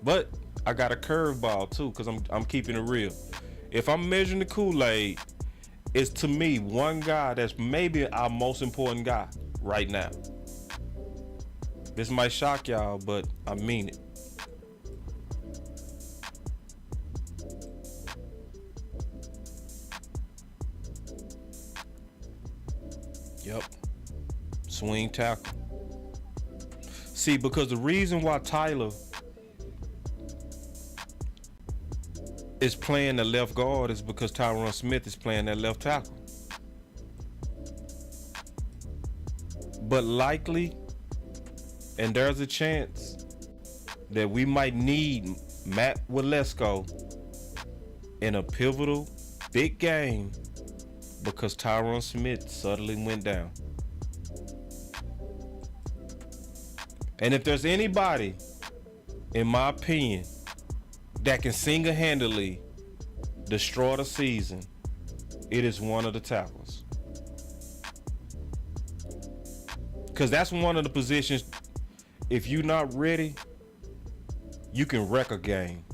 But I got a curveball too, because I'm keeping it real. If I'm measuring the Kool-Aid, it's to me one guy that's maybe our most important guy right now. This might shock y'all, but I mean it. Yep. Swing tackle. See, because the reason why Tyler is playing the left guard is because Tyron Smith is playing that left tackle. But likely, and there's a chance that we might need Matt Waletzko in a pivotal big game because Tyron Smith suddenly went down. And if there's anybody, in my opinion, that can single-handedly destroy the season, it is one of the tackles. Because that's one of the positions, if you're not ready, you can wreck a game.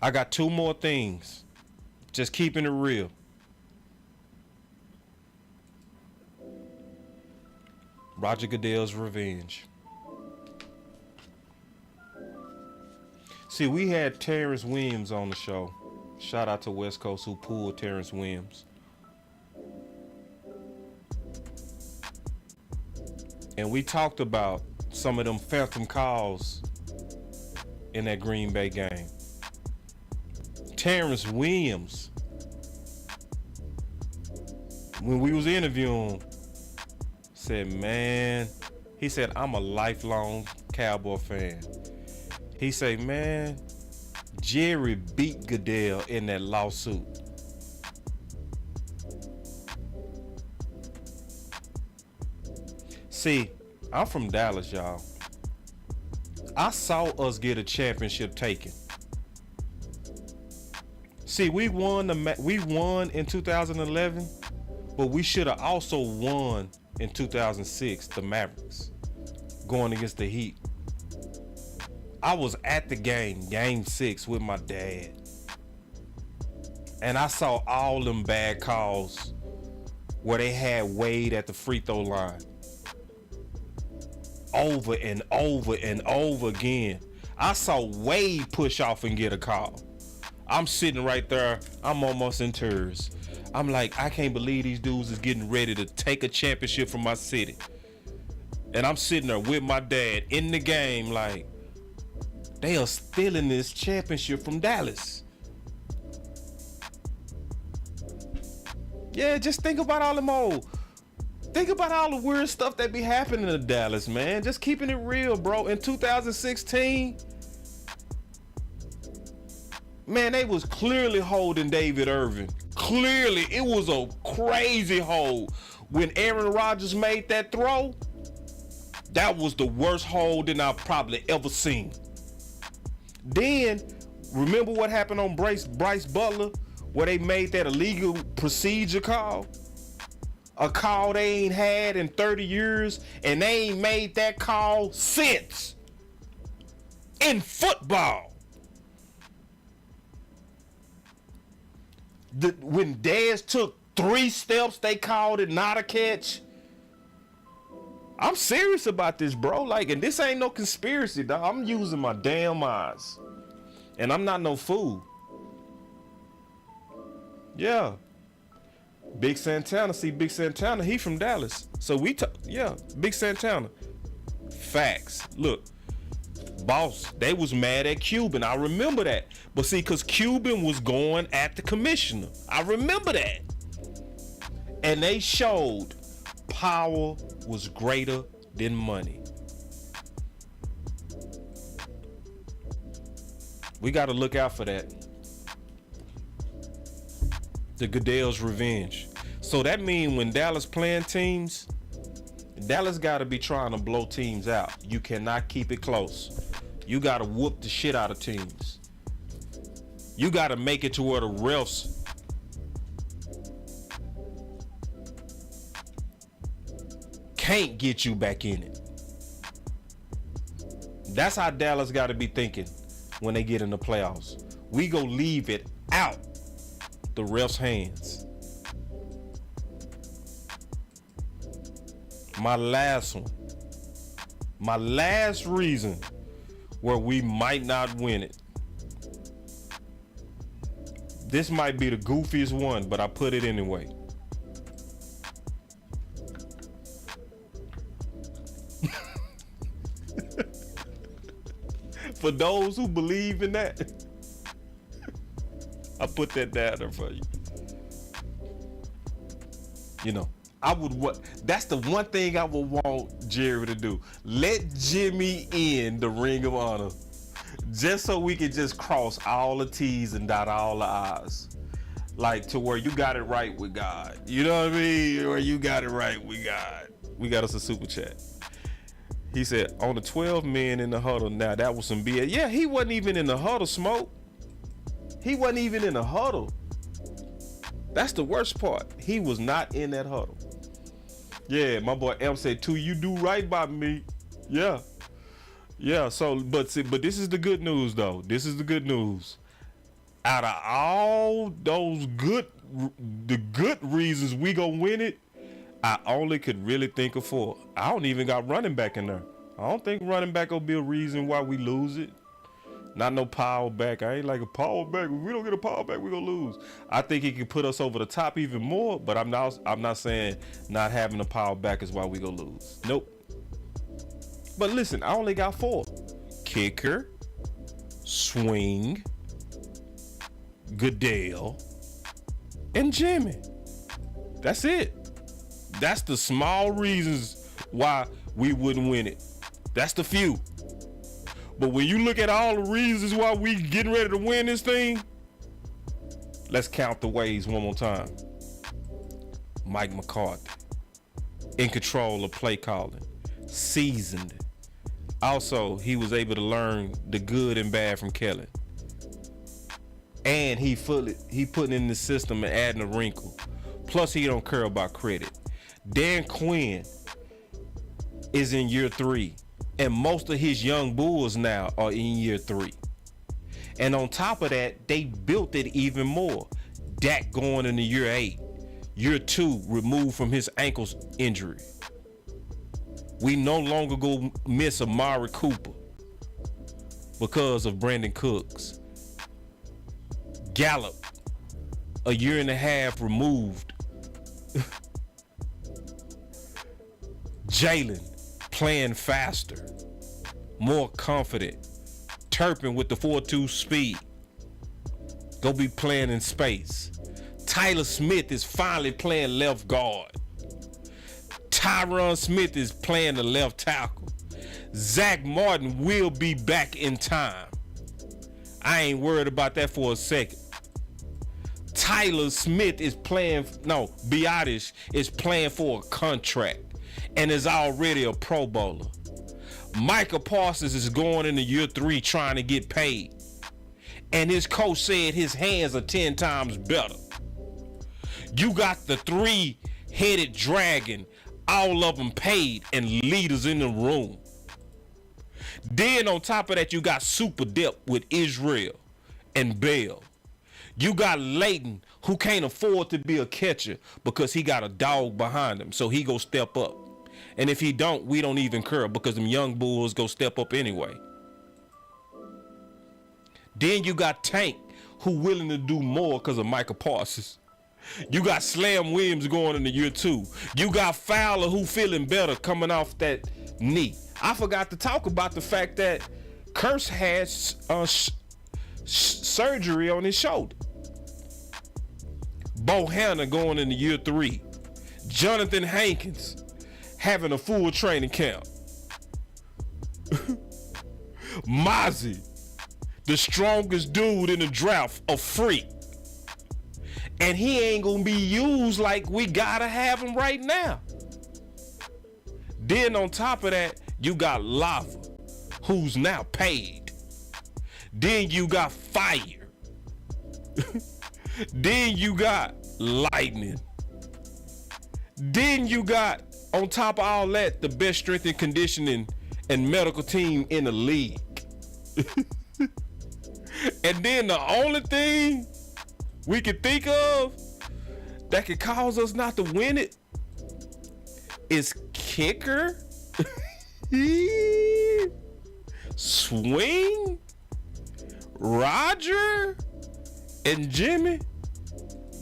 I got two more things. Just keeping it real. Roger Goodell's revenge. See, we had Terrence Williams on the show. Shout out to West Coast who pulled Terrence Williams. And we talked about some of them phantom calls in that Green Bay game. Terrence Williams, when we was interviewing, said, man, he said, I'm a lifelong Cowboy fan. He said, man, Jerry beat Goodell in that lawsuit. See, I'm from Dallas, y'all. I saw us get a championship taken. See, we won in 2011, but we should have also won in 2006, the Mavericks, going against the Heat. I was at the game 6 with my dad. And I saw all them bad calls where they had Wade at the free throw line. Over and over and over again. I saw Wade push off and get a call. I'm sitting right there. I'm almost in tears. I'm like, I can't believe these dudes is getting ready to take a championship from my city. And I'm sitting there with my dad in the game like, they are stealing this championship from Dallas. Yeah, just think about all the weird stuff that be happening to Dallas, man. Just keeping it real, bro. In 2016, man, they was clearly holding David Irvin. Clearly, it was a crazy hold. When Aaron Rodgers made that throw, that was the worst hold that I've probably ever seen. Then, remember what happened on Bryce Butler, where they made that illegal procedure call? A call they ain't had in 30 years, and they ain't made that call since. In football. When Dez took 3 steps, they called it not a catch. I'm serious about this, bro. Like, and this ain't no conspiracy, dog. I'm using my damn eyes. And I'm not no fool. Yeah. Big Santana, Big Santana, he from Dallas. So Big Santana. Facts. Look, boss, they was mad at Cuban. I remember that. But see, because Cuban was going at the commissioner. I remember that. And they showed power was greater than money. We got to look out for that. The Goodell's revenge. So that means when Dallas playing teams, Dallas got to be trying to blow teams out. You cannot keep it close. You got to whoop the shit out of teams. You got to make it to where the refs can't get you back in it. That's how Dallas got to be thinking when they get in the playoffs. We go leave it out the refs' hands. My last reason where we might not win it. This might be the goofiest one, but I put it anyway. For those who believe in that, I put that down there for you. You know, that's the one thing I would want Jerry to do. Let Jimmy in the Ring of Honor. Just so we can just cross all the T's and dot all the I's. Like to where you got it right with God. You know what I mean? Or you got it right with God. We got us a super chat. He said, on the 12 men in the huddle, now that was some BS. Yeah, he wasn't even in the huddle, Smoke. He wasn't even in the huddle. That's the worst part. He was not in that huddle. Yeah, my boy M said, "Too, you do right by me." Yeah. Yeah, so, but this is the good news, though. This is the good news. Out of all those good reasons we gonna win it, I only could really think of 4. I don't even got running back in there. I don't think running back will be a reason why we lose it. Not no power back. I ain't like a power back. If we don't get a power back, we gonna lose. I think he can put us over the top even more, but I'm not saying not having a power back is why we gonna lose. Nope. But listen, I only got 4. Kicker, swing, Goodell, and Jimmy. That's it. That's the small reasons why we wouldn't win it. That's the few. But when you look at all the reasons why we getting ready to win this thing, let's count the ways one more time. Mike McCarthy, in control of play calling, seasoned. Also, he was able to learn the good and bad from Kellen. And he putting in the system and adding a wrinkle. Plus, he don't care about credit. Dan Quinn is in year 3. And most of his young bulls now are in year 3. And on top of that, they built it even more. Dak going into year 8. Year 2 removed from his ankles injury. We no longer go miss Amari Cooper because of Brandon Cooks. Gallup, a year and a half removed. Jalen playing faster, more confident. Turpin with the 4.2 speed. Go be playing in space. Tyler Smith is finally playing left guard. Tyron Smith is playing the left tackle. Zach Martin will be back in time. I ain't worried about that for a second. Tyler Smith is playing, Biotish is playing for a contract and is already a Pro Bowler. Micah Parsons is going into year 3 trying to get paid. And his coach said his hands are 10 times better. You got the 3-headed dragon, all of them paid and leaders in the room. Then on top of that, you got super depth with Israel and Bell. You got Leighton, who can't afford to be a catcher because he got a dog behind him, so he go step up. And if he don't, we don't even care because them young bulls go step up anyway. Then you got Tank, who willing to do more because of Micah Parsons. You got Slam Williams going into year 2. You got Fowler, who feeling better coming off that knee. I forgot to talk about the fact that Curse had surgery on his shoulder. Bohanna going into year 3. Jonathan Hankins having a full training camp. Mozzie, the strongest dude in the draft, a freak. And he ain't gonna be used like we gotta have him right now. Then on top of that, you got Lava, who's now paid. Then you got Fire. Then you got Lightning. Then you got, on top of all that, the best strength and conditioning and medical team in the league. And then the only thing we can think of that could cause us not to win it is kicker, swing, Roger, and Jimmy.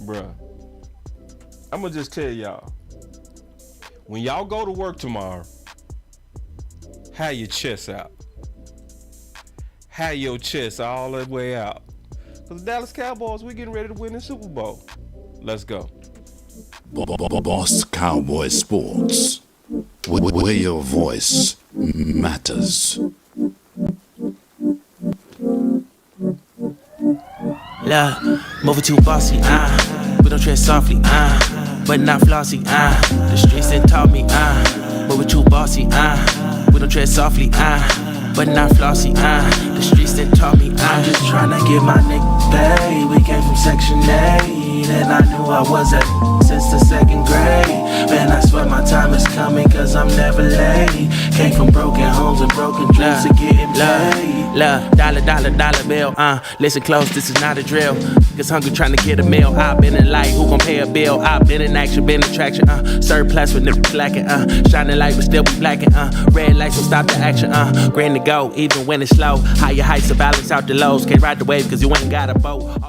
Bruh, I'm gonna just tell y'all, when y'all go to work tomorrow, have your chest out. have your chest all the way out. Because the Dallas Cowboys, we're getting ready to win the Super Bowl. Let's go. Boss Cowboy Sports, where your voice matters. Love, moving too bossy, we don't tread softly, but not flossy, the streets done taught me, moving too bossy, we don't tread softly, but not flossy, the streets done taught me, I'm just tryna get my nigga paid. We came from Section 8, and I knew I was at since the 2nd grade. Man, I swear my time is coming, cause I'm never late. Came from broken homes and broken dreams to getting paid. Love, dollar bill, listen close, this is not a drill. Niggas hungry trying to get a meal. I've been in light, who gon' pay a bill? I've been in action, been in traction, surplus with niggas lacking, shining light but still be blacking, red lights will stop the action, green to go, even when it's slow. Higher heights to balance out the lows. Can't ride the wave cause you ain't got a boat.